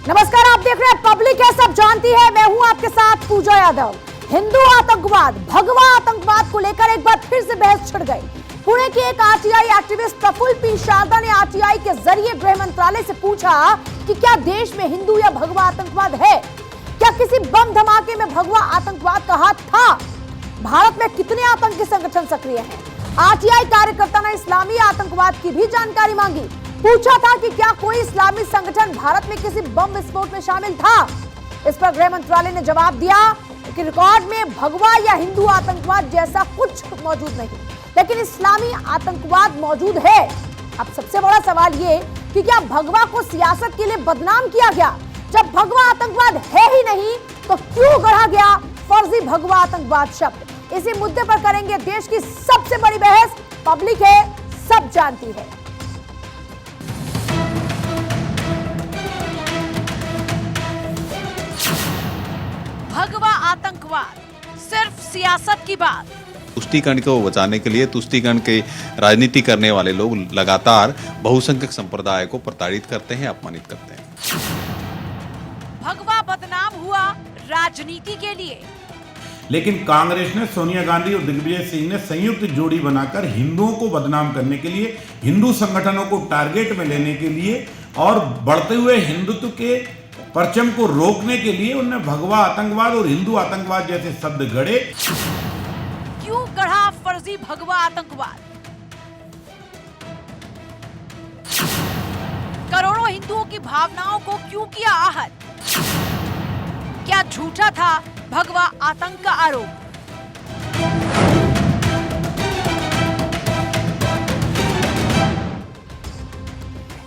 नमस्कार, आप देख रहे हैं पब्लिक है सब जानती है। मैं हूं आपके साथ पूजा यादव। हिंदू आतंकवाद, भगवा आतंकवाद को लेकर एक बार फिर से बहस छिड़ गई। पुणे के एक RTI activist Prafulla P Sharda ने आरटीआई के जरिए गृह मंत्रालय से पूछा कि क्या देश में हिंदू या भगवा आतंकवाद है, क्या किसी बम धमाके में भगवा आतंकवाद का हाथ था, भारत में कितने आतंकी संगठन सक्रिय हैं। आरटीआई कार्यकर्ता ने इस्लामी आतंकवाद की भी जानकारी मांगी। पूछा था कि क्या कोई इस्लामी संगठन भारत में किसी बम विस्फोट में शामिल था। इस पर गृह मंत्रालय ने जवाब दिया कि रिकॉर्ड में भगवा या हिंदू आतंकवाद जैसा कुछ मौजूद नहीं, लेकिन इस्लामी आतंकवाद मौजूद है। अब सबसे बड़ा सवाल ये कि क्या भगवा को सियासत के लिए बदनाम किया गया। जब भगवा आतंकवाद है ही नहीं तो क्यों गढ़ा गया फर्जी भगवा आतंकवाद शब्द। इसी मुद्दे पर करेंगे देश की सबसे बड़ी बहस। पब्लिक है सब जानती है। भगवा आतंकवाद सिर्फ सियासत की बात। तुष्टीकरण को बचाने के लिए तुष्टीकरण की राजनीति करने वाले लोग लगातार बहुसंख्यक संप्रदाय को प्रताड़ित करते हैं, अपमानित करते हैं। भगवा बदनाम हुआ राजनीति के लिए, लेकिन कांग्रेस ने सोनिया गांधी और दिग्विजय सिंह ने संयुक्त जोड़ी बनाकर हिंदुओं को बदनाम करने के लिए, हिंदू संगठनों को टारगेट में लेने के लिए और बढ़ते हुए हिंदुत्व के परचम को रोकने के लिए उन्हें भगवा आतंकवाद और हिंदू आतंकवाद जैसे शब्द गढ़े। क्यों गढ़ा फर्जी भगवा आतंकवाद। करोड़ों हिंदुओं की भावनाओं को क्यों किया आहत। क्या झूठा था भगवा आतंक का आरोप।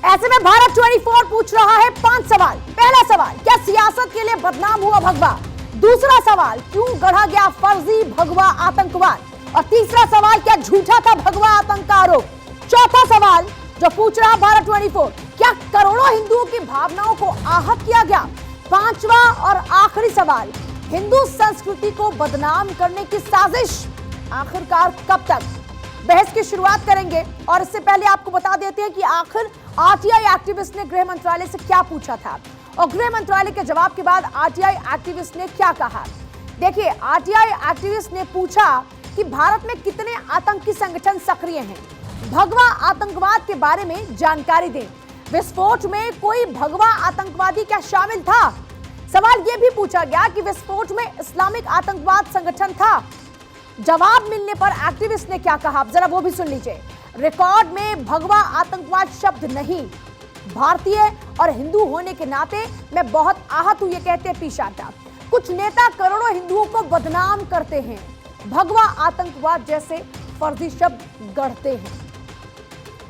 ऐसे में भारत 24 पूछ रहा है 5 सवाल। पहला सवाल, क्या सियासत के लिए बदनाम हुआ भगवा। दूसरा सवाल, क्यों गढ़ा गया फर्जी भगवा आतंकवाद। और तीसरा सवाल, क्या झूठा था भगवा आतंक का आरोप। चौथा सवाल जो पूछ रहा भारत 24, क्या करोड़ों हिंदुओं की भावनाओं को आहत किया गया। पांचवा और आखिरी सवाल, हिंदू संस्कृति को बदनाम करने की साजिश आखिरकार कब तक। बहस की शुरुआत करेंगे और इससे पहले आपको बता देते हैं कि आखिर आरटीआई एक्टिविस्ट ने गृह मंत्रालय से क्या पूछा था और गृह मंत्रालय के जवाब के बाद आरटीआई एक्टिविस्ट ने क्या कहा। देखिए, आरटीआई एक्टिविस्ट ने पूछा कि भारत में कितने आतंकी संगठन सक्रिय हैं, भगवा आतंकवाद के बारे में जानकारी दें, विस्फोट में कोई भगवा आतंकवादी क्या शामिल था। सवाल यह भी पूछा गया कि विस्फोट में इस्लामिक आतंकवाद संगठन था। जवाब मिलने पर एक्टिविस्ट ने क्या कहा, जरा वो भी सुन लीजिए। रिकॉर्ड में भगवा आतंकवाद शब्द नहीं, भारतीय और हिंदू होने के नाते मैं बहुत आहत हूं, ये कहते हैं पी शारदा। कुछ नेता करोड़ों हिंदुओं को बदनाम करते हैं, भगवा आतंकवाद जैसे फर्जी शब्द गढ़ते हैं।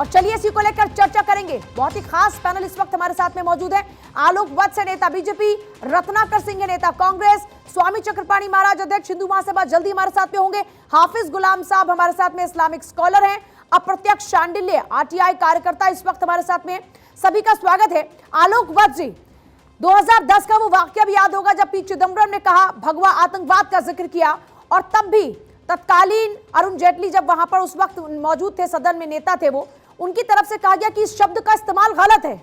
और चलिए इसी को लेकर चर्चा करेंगे। बहुत ही खास पैनल इस वक्त हमारे साथ में मौजूद है। आलोक वत्स नेता बीजेपी, रत्नाकर सिंह नेता कांग्रेस, स्वामी चक्रपाणी महाराज अध्यक्ष हिंदू महासभा जल्दी हमारे साथ में होंगे, हाफिज गुलाम साहब हमारे साथ में इस्लामिक स्कॉलर हैं, अप्रत्यक्ष शांडिल्य आरटीआई कार्यकर्ता इस वक्त हमारे साथ में। सभी का स्वागत है। आलोक वत्स जी, 2010 का वो वाकया भी याद होगा जब पी चिदम्बरम ने कहा भगवा आतंकवाद का जिक्र किया और तब भी तत्कालीन अरुण जेटली जब वहां पर उस वक्त मौजूद थे, सदन में नेता थे, वो उनकी तरफ से कहा गया कि इस शब्द का इस्तेमाल गलत है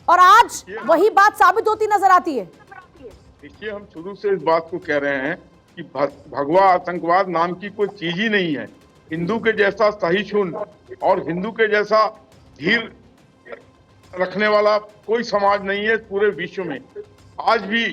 और आज वही बात साबित होती नजर आती है। देखिए, हम शुरू से इस बात को कह रहे हैं कि भगवा आतंकवाद नाम की कोई चीज ही नहीं है। हिंदू के जैसा सहिष्णु और हिंदू के जैसा धीर रखने वाला कोई समाज नहीं है पूरे विश्व में। आज भी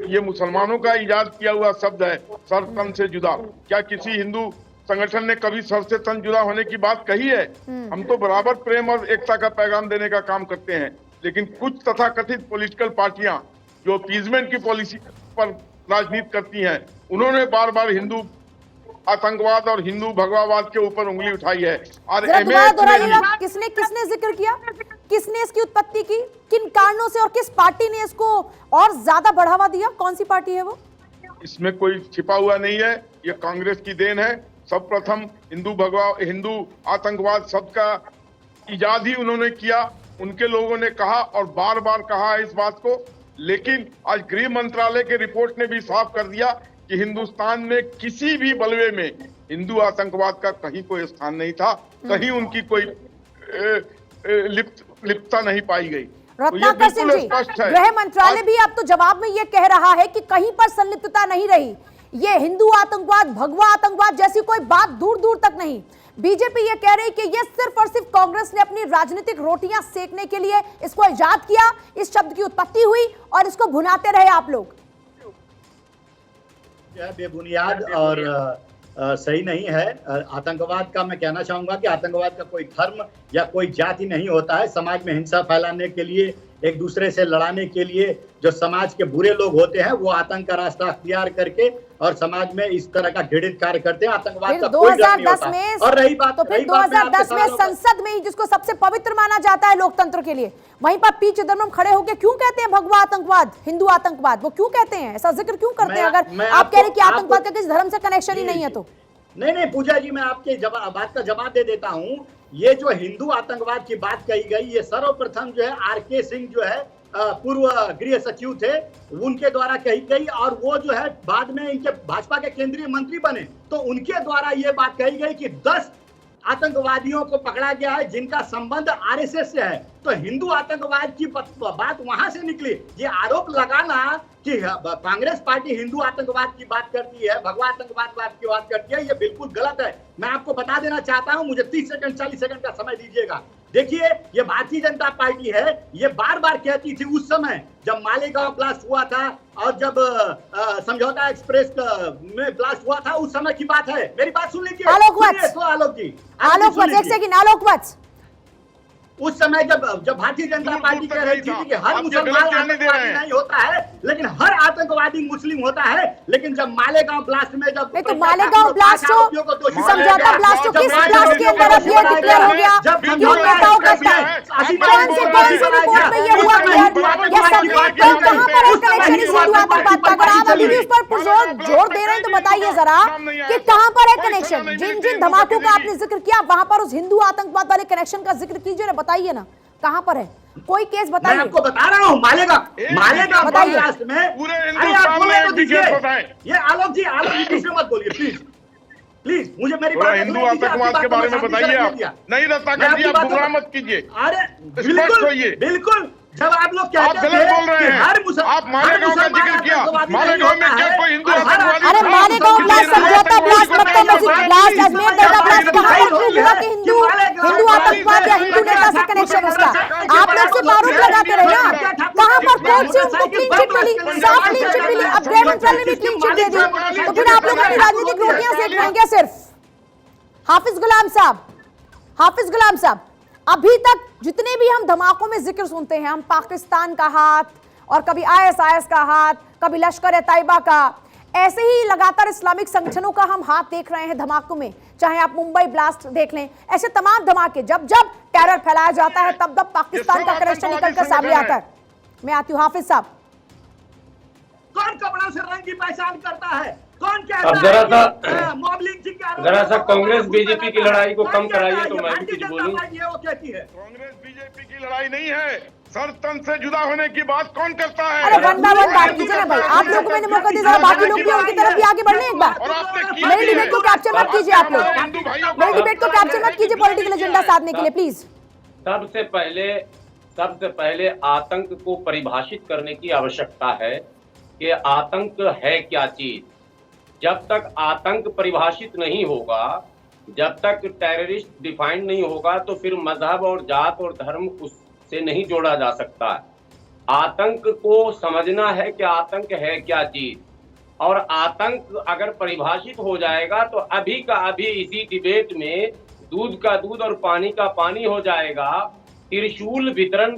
ये मुसलमानों का इजाद किया हुआ शब्द है, सर तन से जुदा। क्या किसी हिंदू संगठन ने कभी सर से तन जुदा होने की बात कही है। हम तो बराबर प्रेम और एकता का पैगाम देने का काम करते हैं, लेकिन कुछ तथाकथित पॉलिटिकल पार्टियां जो अपीजमेंट की पॉलिसी पर राजनीति करती हैं, उन्होंने बार बार हिंदू आतंकवाद और हिंदू भगवावाद के ऊपर उंगली उठाई है। और किसने जिक्र किया, किसने इसकी उत्पत्ति की, किन कारणों से और किस पार्टी ने इसको और ज्यादा बढ़ावा दिया, कौन सी पार्टी है वो। इसमें कोई छिपा हुआ नहीं है, ये कांग्रेस की देन है। सब प्रथम हिंदू आतंकवाद शब्द का इजाद ही उन्होंने किया, उनके लोगों ने कहा और बार बार कहा है इस बात को। लेकिन आज गृह मंत्रालय के रिपोर्ट ने भी साफ कर दिया कि हिंदुस्तान में किसी भी बलवे में हिंदू आतंकवाद का कहीं कोई स्थान नहीं था, कहीं उनकी कोई लिप्तता नहीं पाई गई। रत्नाकर सिंह बिल्कुल जी, स्पष्ट है। गृह मंत्रालय भी अब तो जवाब में ये कह रहा है कि कहीं पर संलिप्तता नहीं रही, ये हिंदू आतंकवाद, भगवा आतंकवाद जैसी कोई बात दूर दूर तक नहीं। बीजेपी ये कह रही कि ये सिर्फ और सिर्फ कांग्रेस ने अपनी राजनीतिक रोटियां सेकने के लिए इसको इजाद किया, इस शब्द की उत्पत्ति हुई और इसको भुनाते रहे आप लोग। बेबुनियाद और सही नहीं है। आतंकवाद का मैं कहना चाहूंगा कि आतंकवाद का कोई धर्म या कोई जाति नहीं होता है। समाज में हिंसा फैलाने के लिए, एक दूसरे से लड़ाने के लिए जो समाज के बुरे लोग होते हैं वो आतंक का रास्ता अख्तियार करके और समाज में इस तरह का घृणित कार्य करते हैं। आतंकवाद का कोई डर नहीं होता। और रही बात, तो फिर 2010 में संसद में ही जिसको सबसे पवित्र माना जाता है लोकतंत्र के लिए, वहीं पर पी चिदम्बरम खड़े होकर क्यों कहते हैं भगवा आतंकवाद, हिंदू आतंकवाद, वो क्यों कहते हैं, ऐसा जिक्र क्यों करते हैं अगर आप कह रहे हैं कि आतंकवाद का किसी धर्म से कनेक्शन ही नहीं है तो? नहीं पूजा जी, मैं आपके बात का जवाब दे देता हूँ। ये जो हिंदू आतंकवाद की बात कही गई, ये सर्वप्रथम जो है आर.के. सिंह जो है पूर्व गृह सचिव थे, उनके द्वारा कही गई और वो जो है बाद में इनके भाजपा के केंद्रीय मंत्री बने, तो उनके द्वारा ये बात कही गई कि 10 आतंकवादियों को पकड़ा गया है जिनका संबंध आरएसएस से है। तो हिंदू आतंकवाद की बात वहां से निकली। ये आरोप लगाना कि कांग्रेस पार्टी हिंदू आतंकवाद की बात करती है, भगवा आतंकवाद की बात करती है, ये बिल्कुल गलत है। मैं आपको बता देना चाहता हूं, मुझे 30 सेकंड 40 सेकंड का समय दीजिएगा। देखिए, ये भारतीय जनता पार्टी है, ये बार बार कहती थी उस समय जब मालेगांव ब्लास्ट हुआ था और जब समझौता एक्सप्रेस में ब्लास्ट हुआ था, उस समय की बात है। मेरी बात सुन लीजिए। आलोकवत्स, एक सेकंड आलोकवत्स, उस समय जब भारतीय जनता पार्टी कह रही थी कि हर मुसलमान आतंकवादी नहीं होता है लेकिन हर आतंकवादी मुस्लिम होता है, लेकिन जब मालेगांव ब्लास्ट में जब तो मालेगांव ब्लास्ट हो, समझौता ब्लास्ट हो, किस ब्लास्ट के अंदर अब ये डिक्लेयर हो गया कि उन नेताओं का कौन सी रिपोर्ट में ये हुआ क्लियर, ये सब तो कहां पर है कनेक्शन इस हिंदू आतंकवाद का? अगर आप अभी भी उस पर जोर दे रहे हैं तो बताइए जरा कि कहां पर है कनेक्शन? जिन जिन धमाकों का आपने जिक्र किया वहां पर उस हिंदू आतंकवाद वाले कनेक्शन का जिक्र कीजिए, बताइए ना कहां पर है, कोई केस बताइए। मैं आपको बता रहा हूं, मालेगांव ब्लास्ट में पूरे अरे आप बोले तो दीजिए। ये आलोक जी बीच में मत बोलिए प्लीज मुझे मेरी बात हिंदू आतंकवाद के बारे में बताइए। आप नहीं, रत्नाकर जी आप गुमराह मत कीजिए। अरे बिल्कुल जब आप लोग कहते हैं आप मालेगांव का जिक्र किया, मालेगांव में क्या कोई हिंदू आतंकवादी? अरे मालेगांव ब्लास्ट, समझौता ब्लास्ट, मक्का मस्जिद ब्लास्ट, अजमेर दरगाह ब्लास्ट, कहां पर प्रूव हुआ कि हिंदू आतंकवाद या हिंदू नेता से कनेक्शन उसका? आप लोग सिर्फ आरोप लगाते रहे ना, कहां पर कोर्ट से उनको क्लीन चिट मिली, साफ क्लीन चिट मिली, अब गृह मंत्रालय ने भी क्लीन चिट दे दी, तो फिर आप लोग अपनी राजनीतिक रोटियां सेक रहे हैं सिर्फ? हाफिज गुलाम साहब, अभी तक जितने भी हम धमाकों में जिक्र सुनते हैं, हम पाकिस्तान का हाथ और कभी आईएसआईएस का हाथ, कभी लश्कर-ए-तैयबा का, ऐसे ही लगातार इस्लामिक संगठनों का हम हाथ देख रहे हैं धमाकों में। चाहे आप मुंबई ब्लास्ट देख लें, ऐसे तमाम धमाके जब जब टेरर फैलाया जाता है तब तब पाकिस्तान का कनेक्शन निकलकर सामने आता है। मैं आती हूँ हाफिज साहब। कौन कपड़ों से रंग की पहचान करता है? कौन कहता अब जरा सा कांग्रेस बीजेपी की लड़ाई को कम कराइए तो मैं भी कुछ बोलूं। वो कहती है कांग्रेस बीजेपी की लड़ाई नहीं है, सरतन से जुदा होने की बात कौन करता है? अरे वन बाय वन बात कीजिए ना भाई, आप लोगों को मैंने मौका दिया, बाकी लोग भी उनकी तरफ भी आगे बढ़ने एक बार। मेरी डिबेट को कैप्चर मत कीजिए आप लोग, मेरी डिबेट को कैप्चर मत कीजिए पॉलिटिकल एजेंडा साधने के लिए प्लीज। सबसे पहले आतंक को परिभाषित करने की आवश्यकता है कि आतंक है क्या चीज। जब तक आतंक परिभाषित नहीं होगा, जब तक टेररिस्ट डिफाइंड नहीं होगा, तो फिर मजहब और जात और धर्म उससे नहीं जोड़ा जा सकता है। आतंक को समझना है कि आतंक है क्या चीज, और आतंक अगर परिभाषित हो जाएगा तो अभी का अभी इसी डिबेट में दूध का दूध और पानी का पानी हो जाएगा। त्रिशूल वितरण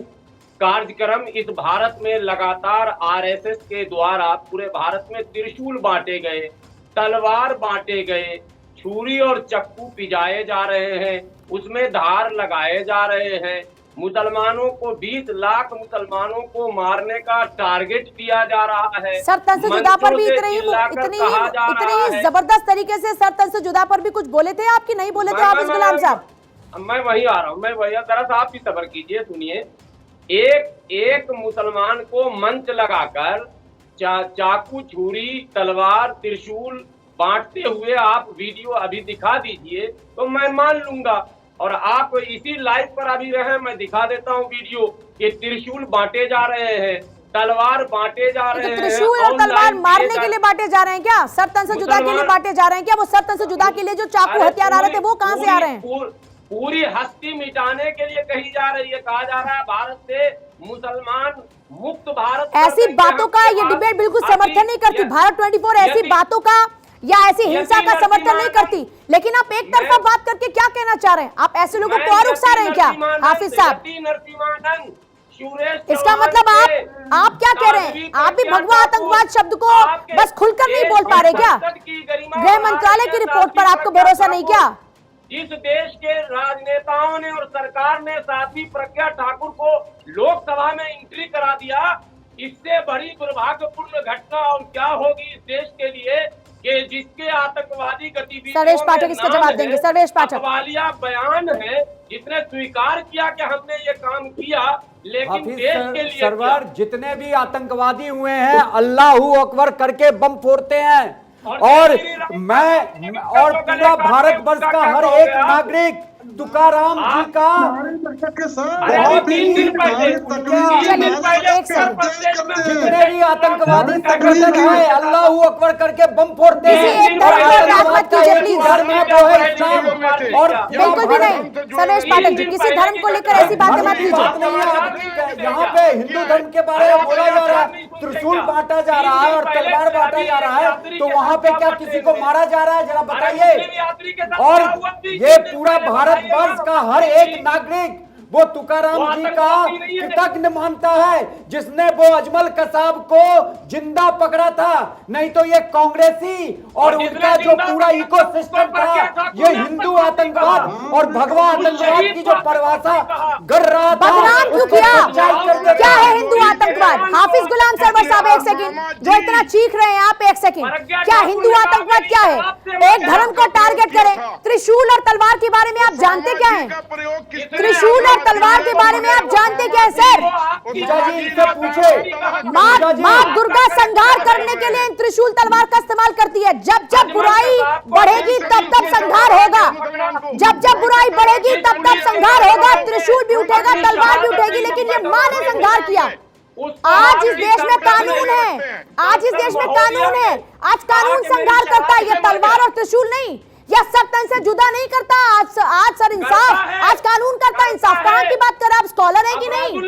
कार्यक्रम इस भारत में लगातार आरएसएस के द्वारा पूरे भारत में त्रिशूल बांटे गए, तलवार बांटे गए, छुरी और चक्कू पिजाए जा रहे हैं, उसमें धार लगाए जा रहे हैं। मुसलमानों को 20 लाख मुसलमानों को मारने का टारगेट दिया जा रहा है। सर तन से जुदा पर भी इतनी जबरदस्त तरीके से सर तन से जुदा पर भी कुछ बोले थे आपकी नहीं बोले थे हाफिज गुलाम साहब? मैं वही आ रहा हूँ, मैं वही दरअसल आप भी सब्र कीजिए, सुनिए। एक मुसलमान को मंच लगाकर चाकू, छुरी, तलवार, त्रिशूल बांटते हुए आप वीडियो अभी दिखा दीजिए तो मैं मान लूंगा। और आप इसी लाइव पर अभी रहे, मैं दिखा देता हूँ वीडियो, कि त्रिशूल बांटे जा रहे हैं, तलवार बांटे जा रहे हैं। त्रिशूल और तलवार मारने के लिए बांटे जा रहे हैं क्या? सर तन से जुदा के लिए बांटे जा रहे हैं क्या? वो सर तन से जुदा के लिए जो चाकू हथियार आ रहे थे वो कहाँ से आ रहे हैं? पूरी हस्ती मिटाने के लिए कही जा रही है, कहा जा रहा है भारत से मुसलमान मुक्त भारत। ऐसी बातों का ये डिबेट बिल्कुल समर्थन नहीं करती। भारत 24 ऐसी बातों का या ऐसी हिंसा का समर्थन नहीं करती, लेकिन आप एक तरफा बात करके क्या कहना चाह रहे हैं? आप ऐसे लोगों को और उकसा रहे हैं क्या हाफिज साहब? इसका मतलब आप क्या कह रहे हैं? आप भी भगवा आतंकवाद शब्द को बस खुलकर नहीं बोल पा रहे क्या? गृह मंत्रालय की रिपोर्ट पर आपको भरोसा नहीं क्या? जिस देश के राजनेताओं ने और सरकार ने साध्वी प्रज्ञा ठाकुर को लोकसभा में एंट्री करा दिया, इससे बड़ी दुर्भाग्यपूर्ण घटना और क्या होगी इस देश के लिए कि जिसके आतंकवादी गतिविधियों सर्वेश पाठक इसका जवाब देंगे। सर्वेश पाठक वालिया बयान है, जिसने स्वीकार किया कि हमने ये काम किया, लेकिन देश के लिए सरवर जितने भी आतंकवादी हुए हैं अल्लाहू अकबर करके बम फोड़ते हैं, और मैं और पूरा भारत वर्ष का हर एक नागरिक तुकाराम जी का बहुत ही जितने भी आतंकवादी संगठन है अल्लाहू अकबर करके बम फोड़ते हैं। और बिल्कुल भी नहीं सर्वेश पाठक जी, किसी धर्म को लेकर ऐसी बातें मत कीजिए। यहाँ पे हिंदू धर्म के बारे में बोला जा रहा है, त्रिशूल बांटा जा रहा है और तलवार बांटा जा रहा है, तो वहाँ पे क्या किसी को मारा जा रहा है? जरा बताइए। और ये पूरा भारत वर्ष का हर एक नागरिक वो तुकाराम जी का कृतज्ञ मानता है, जिसने वो अजमल कसाब को जिंदा पकड़ा था। नहीं तो ये कांग्रेसी और उनका जो पूरा इकोसिस्टम था, ये हिंदू आतंकवाद और भगवा आतंकवाद की जो परिभाषा कर रहा था, बदनाम क्यों किया? क्या है हिंदू आतंकवाद? हाफिज गुलाम सरवर साहब एक सेकंड, जो इतना चीख रहे हैं आप, एक सेकंड, क्या हिंदू आतंकवाद क्या है? एक धर्म को टारगेट करें। त्रिशूल और तलवार के बारे में आप जानते क्या है? त्रिशूल और तलवार के बारे में आप जानते क्या है सर? माँ दुर्गा संहार करने के लिए त्रिशूल तलवार का इस्तेमाल करती है। जब जब बुराई बढ़ेगी तब तब संहार होगा, जब जब बुराई बढ़ेगी तब तब संहार होगा। त्रिशूल भी उठेगा, तलवार भी उठेगी, लेकिन ये माँ ने संहार किया। आज इस देश में कानून है, आज इस देश में कानून है, आज कानून संहार करता है। ये तलवार और त्रिशूल नहीं, या सर तन से जुदा नहीं करता। आज सर इंसाफ, आज कानून करता है इंसाफ। कहाँ की बात कर रहे हैं आप? स्कॉलर है कि नहीं?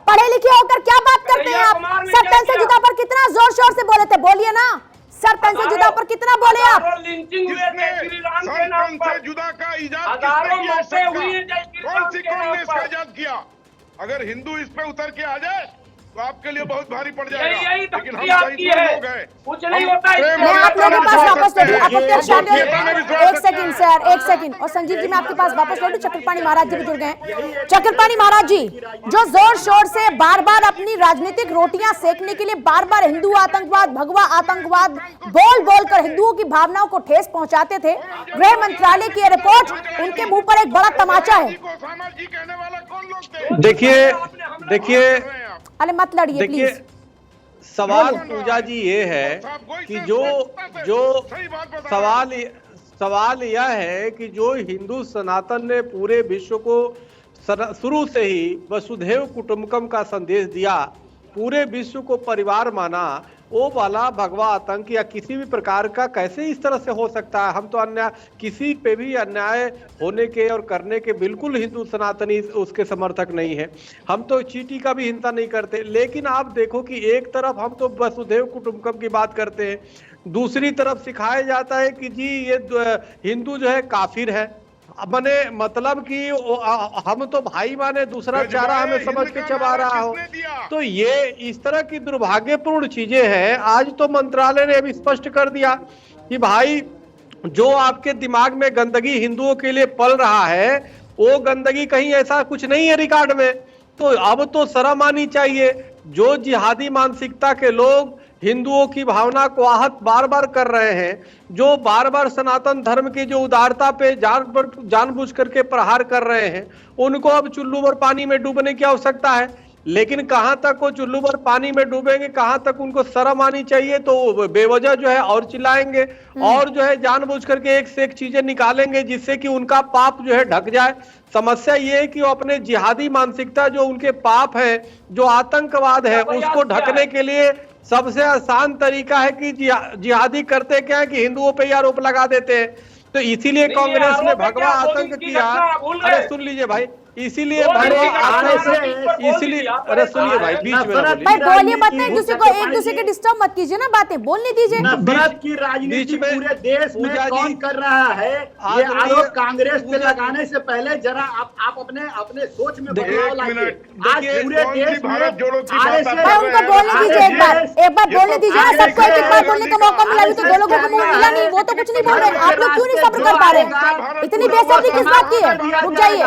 पढ़े लिखे होकर क्या बात करते हैं आप? सर तन से जुदा पर कितना जोर शोर से बोले थे, बोलिए ना। सर तन से जुदा पर कितना बोले आप? अगर हिंदू इस पे उतर के आ जाए तो आपके लिए बहुत भारी पड़ जाएगा। लेकिन हम शहीद लोग हैं, कुछ नहीं होता है। मैं आप लोगों के पास वापस लौटूं। एक सेकंड सर, एक सेकंड। और संजीव जी मैं आपके पास वापस लौटूं। चक्रपाणी महाराज जी भी जुड़ गए। चक्रपाणी महाराज जी, जो जोर शोर से बार बार अपनी राजनीतिक रोटियां सेकने के लिए बार बार हिंदू आतंकवाद, भगवा आतंकवाद बोल बोल कर हिंदुओं की भावनाओं को ठेस पहुंचाते थे, गृह मंत्रालय की रिपोर्ट उनके मुंह पर एक बड़ा तमाचा है। देखिए अरे मत लड़िए प्लीज। सवाल पूजा जी ये है कि जो सवाल यह है कि जो हिंदू सनातन ने पूरे विश्व को शुरू से ही वसुधैव कुटुंबकम का संदेश दिया, पूरे विश्व को परिवार माना, वो वाला भगवा आतंक या किसी भी प्रकार का कैसे इस तरह से हो सकता है? हम तो अन्याय, किसी पे भी अन्याय होने के और करने के बिल्कुल हिंदू सनातनी उसके समर्थक नहीं है। हम तो चींटी का भी हिंसा नहीं करते। लेकिन आप देखो कि एक तरफ हम तो वसुधैव कुटुंबकम की बात करते हैं, दूसरी तरफ सिखाया जाता है कि जी ये हिंदू जो है काफिर है। मने मतलब कि हम तो भाई माने, दूसरा चारा हमें समझ के चबा रहा हो। तो ये इस तरह की दुर्भाग्यपूर्ण चीजें हैं। आज तो मंत्रालय ने अभी स्पष्ट कर दिया कि भाई जो आपके दिमाग में गंदगी हिंदुओं के लिए पल रहा है, वो गंदगी कहीं ऐसा कुछ नहीं है रिकॉर्ड में। तो अब तो शर्म आनी चाहिए। जो जिहादी मानसिकता के लोग हिंदुओं की भावना को आहत बार बार कर रहे हैं, जो बार बार सनातन धर्म की जो उदारता पे जानबूझ करके प्रहार कर रहे हैं, उनको अब चुल्लू और पानी में डूबने की आवश्यकता है। लेकिन कहां तक वो चुल्लू भर पानी में डूबेंगे, कहां तक उनको शर्म आनी चाहिए, तो बेवजह जो है और चिल्लाएंगे और जो है जानबूझ करके एक से एक चीजें निकालेंगे जिससे कि उनका पाप जो है ढक जाए। समस्या ये है कि वो अपने जिहादी मानसिकता, जो उनके पाप है, जो आतंकवाद है, उसको ढकने के लिए सबसे आसान तरीका है कि जिहादी करते क्या है कि हिंदुओं पे ही आरोप लगा देते हैं। तो इसीलिए कांग्रेस ने भगवा आतंक किया। अरे सुन लीजिए भाई, इसीलिए अरे सुनिए भाई, बीच में भाई बोलिए मत, एक दूसरे के डिस्टर्ब मत कीजिए ना, बातें बोलने दीजिए। नफरत की राजनीति पूरे देश में कौन कर रहा है, ये आरोप कांग्रेस पे लगाने से पहले जरा आप अपने सोच में बदलाव लाइए। आज पूरे देश में भाई उनको बोलने दीजिए, एक बार बोलने दीजिए ना, सबको एक बार बोलने का मौका मिला। तो दो लोगों को मुंह मिला नहीं, वो तो कुछ नहीं बोल रहे, आप लोग क्यों नहीं सब्र कर पा रहे? इतनी बेसब्री किस बात की है? रुक जाइए।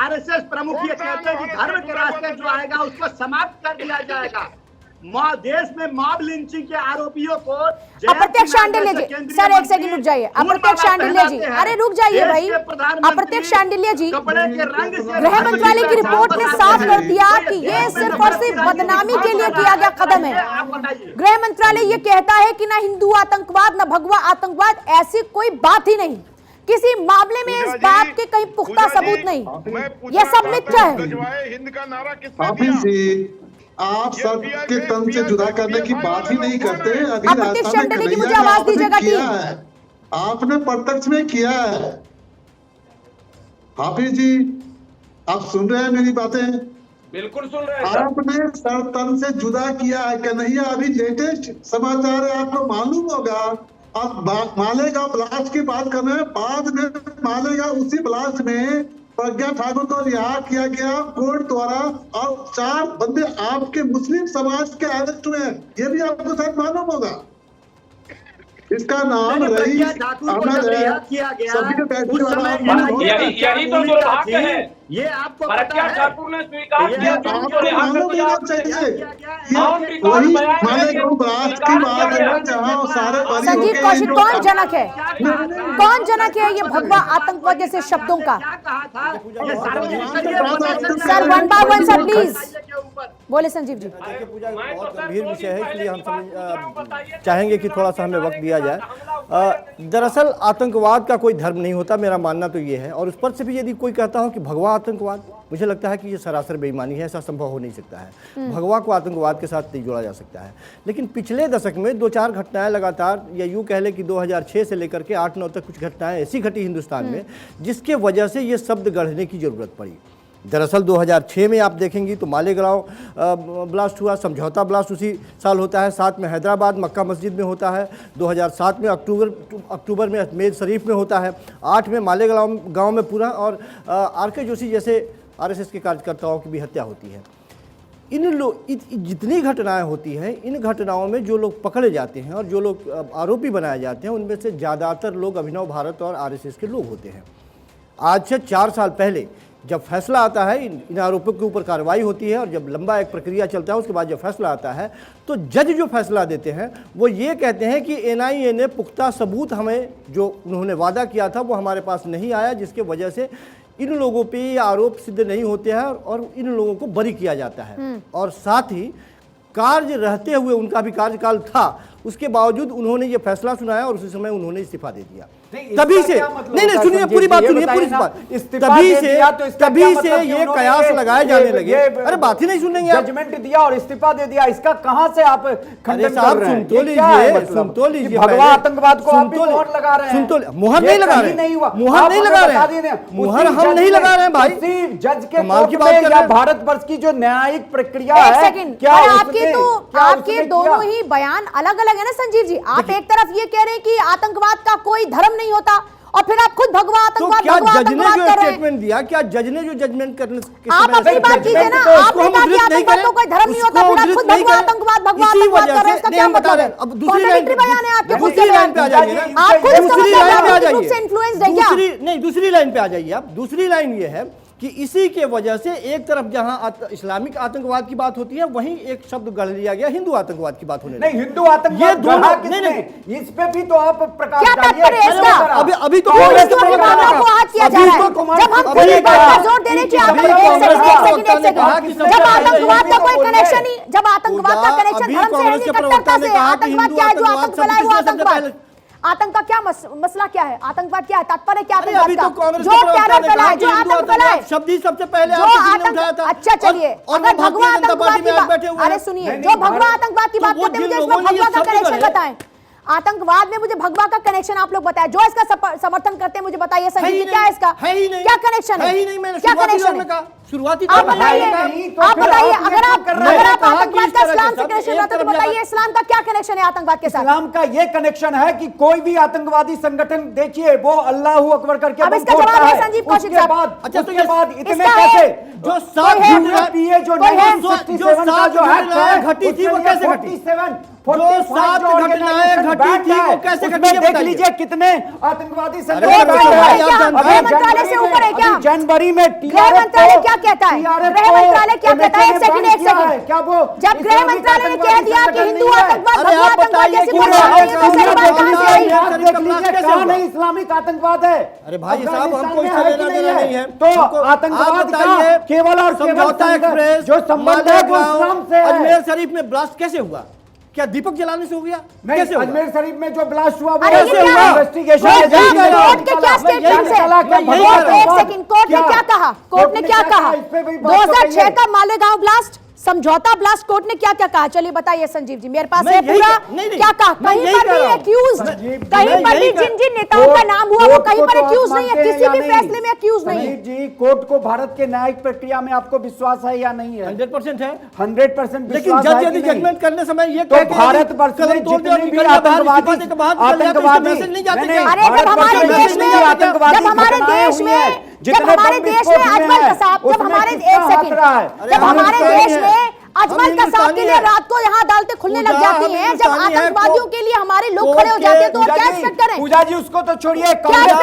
आरएसएस प्रमुख ये कहते हैं कि धर्म के रास्ते जो आएगा उसको समाप्त कर दिया जाएगा। देश में मॉब लिंचिंग के आरोपियों को अप्रत्यक्ष शांडिल्य जी, सर एक सेकंड रुक जाइए। अप्रत्यक्ष शांडिल्य जी, अरे रुक जाइए भाई। अप्रत्यक्ष शांडिल्य जी, गृह मंत्रालय की रिपोर्ट ने साफ कर दिया कि ये सिर्फ और सिर्फ बदनामी के लिए किया गया कदम है। गृह मंत्रालय ये कहता है कि ना हिंदू आतंकवाद ना भगवा आतंकवाद, ऐसी कोई बात ही नहीं। किसी मामले में इस बात के कहीं पुख्ता सबूत नहीं, ये सब मिथ्या है। हिंद का नारा हाफिज जी, आप सबके तन से जुदा करने की बात ही नहीं करते। अभी राजस्थान में की मुझे आवाज दीजिएगा किया है, आपने प्रत्यक्ष में किया है। हाफिज जी, आप सुन रहे हैं मेरी बातें? बिल्कुल सुन रहे हैं। आपने सर तन से जुदा किया है कि नहीं? अभी लेटेस्ट समाचार है, आपको मालूम होगा। आप मालेगांव ब्लास्ट की बात कर रहे हैं, बाद में मालेगांव उसी ब्लास्ट में प्रज्ञा ठाकुर को रिहा किया गया कोर्ट द्वारा, और 4 बंदे आपके मुस्लिम समाज के अरेस्ट हुए हैं, ये भी आपको शायद मालूम होगा। इसका नाम रईस अहमद है। सभी के बैठने वाला यही तो दुर्भाग्य है। ये आपको प्रज्ञा ठाकुर ने स्वीकार किया कि उनको रिहा कर दिया। वही मालेगांव ब्लास्ट की बात है जहां सारे संजीव कौशिक कौन जनक है? कौन जनक है ये भगवा आतंकवाद जैसे शब्दों का? Sir one by one sir please बोले संजीव जी। बहुत गंभीर विषय है, इसलिए हम चाहेंगे कि थोड़ा सा हमें वक्त दिया जाए। दरअसल आतंकवाद का कोई धर्म नहीं होता, मेरा मानना तो ये है। और उस पर से भी यदि कोई कहता हो कि भगवा आतंकवाद, मुझे लगता है कि ये सरासर बेईमानी है, ऐसा संभव हो नहीं सकता है। भगवा को आतंकवाद के साथ नहीं जोड़ा जा सकता है। लेकिन पिछले दशक में 2-4 घटनाएं लगातार, या यूँ कह लें कि 2006 से लेकर के 8-9 तक कुछ घटनाएं ऐसी घटी हिंदुस्तान में जिसके वजह से ये शब्द गढ़ने की जरूरत पड़ी। दरअसल 2006 में आप देखेंगी तो मालेगांव ब्लास्ट हुआ, समझौता ब्लास्ट उसी साल होता है, साथ में हैदराबाद मक्का मस्जिद में होता है, 2007 में अक्टूबर में अजमेर शरीफ में होता है, 8 में मालेगांव गांव में पूरा, और आर.के. जोशी जैसे आरएसएस के कार्यकर्ताओं की भी हत्या होती है। जितनी घटनाएं होती हैं, इन घटनाओं में जो लोग पकड़े जाते हैं और जो लोग आरोपी बनाए जाते हैं, उनमें से ज़्यादातर लोग अभिनव भारत और आरएसएस के लोग होते हैं। आज से 4 साल पहले जब फैसला आता है, इन आरोपों के ऊपर कार्रवाई होती है और जब लंबा एक प्रक्रिया चलता है, उसके बाद जब फैसला आता है तो जज जो फैसला देते हैं वो ये कहते हैं कि एनआईए ने पुख्ता सबूत, हमें जो उन्होंने वादा किया था वो हमारे पास नहीं आया, जिसके वजह से इन लोगों पे ये आरोप सिद्ध नहीं होते हैं और इन लोगों को बरी किया जाता है। और साथ ही कार्य रहते हुए, उनका भी कार्यकाल था, उसके बावजूद उन्होंने ये फैसला सुनाया और उसी समय उन्होंने इस्तीफा दे दिया। तभी से नहीं सुनिए, पूरी बात सुनिए, पूरी बात। तभी से ये कयास लगाए जाने लगे। अरे बात ही नहीं सुनेंगे। जजमेंट दिया और इस्तीफा दे दिया, इसका कहां से आप खंडन कर रहे हैं? सुन तो लीजिए, भगवा आतंकवाद को आप मोहर लगा रहे हैं। मोहर नहीं लगा रहे, मोहर नहीं लगा रहे, मोहर हम नहीं लगा रहे हैं भाई। जज के कोर्ट में भारतवर्ष की जो न्यायिक प्रक्रिया है, क्या आपके दोनों ही बयान अलग अलग है ना संजीव जी। आप एक तरफ ये कह रहे हैं कि आतंकवाद का कोई धर्म नहीं होता, और फिर आप खुद भगवा आतंकवाद तो क्या जज ने जो स्टेटमेंट दिया, क्या जज ने जो जजमेंट करने आप अपनी बात कीजिए ना। आपने कहा कि आतंकवाद को कोई धर्म नहीं होता, फिर आप खुद भगवा आतंकवाद कर रहे हैं, इसका क्या मतलब है? अब दूसरी लाइन बयान है आपके, दूसरी लाइन पे आ जाइए ना, आप खुद दूसरी लाइन पे आ जाइए, इन्फ्लुएंस्ड है क्या? नहीं दूसरी लाइन पे आ जाइए आप। दूसरी लाइन ये है कि इसी के वजह से एक तरफ जहां इस्लामिक आतंकवाद की बात होती है, वहीं एक शब्द गढ़ लिया गया हिंदू आतंकवाद की बात होने नहीं, लगी। हिंदू आतंकवाद दोनों इस पे भी तो आप प्रकाश क्या डालिए। तात्पर्य है इसका? अभी तो क्यों कांग्रेस हिंदू ने कहा अभिमानों को आहत किया जा रहा है? जब हम पूरी बात पर जोर दे रहे कि जब आतंकवाद का कोई कनेक्शन ही, जब आतंकवाद का कनेक्शन धर्म से है, कट्टरता से, आतंकवाद क्या है? जो आतंक फैलाए वो आतंकवाद। आतंक का क्या मसला क्या है? आतंकवाद क्या है? तात्पर्य क्या है? अभी तो कांग्रेस जो टेरर फैलाए, जो आतंक फैलाए, शब्द ही सबसे पहले जो आतंक। अच्छा चलिए, अगर भगवा आतंकवाद की बात, अरे सुनिए, जो भगवा आतंकवाद की बात करते हैं, मुझे इसमें भगवा का कनेक्शन बताएं। आतंकवाद में मुझे भगवा का कनेक्शन आप लोग बताएं। जो इसका समर्थन करते हैं मुझे बताइए संजीव जी, क्या है इसका? क्या कनेक्शन है? क्या कनेक्शन है? शुरुआती आप बताइए, आप बताइए। अगर आप आतंकवाद का इस्लाम से कनेक्शन रहता है तो बताइए इस्लाम का क्या कनेक्शन है आतंकवाद के साथ? इस्लाम का ये कनेक्शन है कि कोई भी आतंकवादी संगठन देखिए वो अल्लाह अकबर करके अब इसका जवाब है संजीव कौशिक साहब। अच्छा, तो उसके बाद इतने इसका कैसे जो यूरोपीय जो 1967 का जो घटनाएं घटी थी वो कैसे घटी? 47 जो 7 घटनाएं घटी थी वो कैसे घटी? देख लीजिए कितने आतंकवादी गृह मंत्रालय से ऊपर है क्या? जनवरी में गृह मंत्रालय क्या कहता है? गृह मंत्रालय क्या कहता है? एक सेकंड क्या वो जब गृह मंत्रालय ने कह दिया कि हिंदू आतंकवाद भगवा आतंकवाद जैसी कहाँ नहीं इस्लामिक आतंकवाद है? अरे भाई साहब, हमको इससे लेना देना नहीं है। तो आतंकवाद का केवल और समझौता एक्सप्रेस जो संबंध है वो इस्लाम से है। अजमेर शरीफ में ब्लास्ट कैसे हुआ? क्या दीपक जलाने से हो गया? कैसे हुआ? अजमेर शरीफ में जो ब्लास्ट हुआ वो कैसे हुआ? कोर्ट के क्या स्टेटमेंट है? एक सेकंड, कोर्ट ने क्या कहा? कोर्ट ने क्या कहा? 2006 का मालेगांव ब्लास्ट, समझौता ब्लास्ट, कोर्ट ने क्या क्या कहा? चलिए बताइए संजीव जी, मेरे पास है पूरा। क्या कहा? कहीं पर भी एक्यूज, कहीं पर भी जिन जिन नेताओं का नाम हुआ वो कहीं पर एक्यूज नहीं है, किसी भी फैसले में एक्यूज नहीं है। जी, कोर्ट को भारत के न्यायिक प्रक्रिया में आपको विश्वास है या नहीं है? 100% है, 100% लेकिन जज यदि जजमेंट करने समय ये तो भारत वर्ष में जितने भी आतंकवादी अरे जब हमारे देश में, जब हमारे देश में अजमल कसाब, जब हमारे एक सेकंड, जब हमारे देश में अजमल कसाब के लिए रात को यहाँ अदालतें खुलने लग जाती हैं, जब आतंकवादियों के लिए हमारे लोग खड़े हो जाते हैं, तो और क्या एक्सपेक्ट करें? पूजा जी उसको तो छोड़िए, कांग्रेस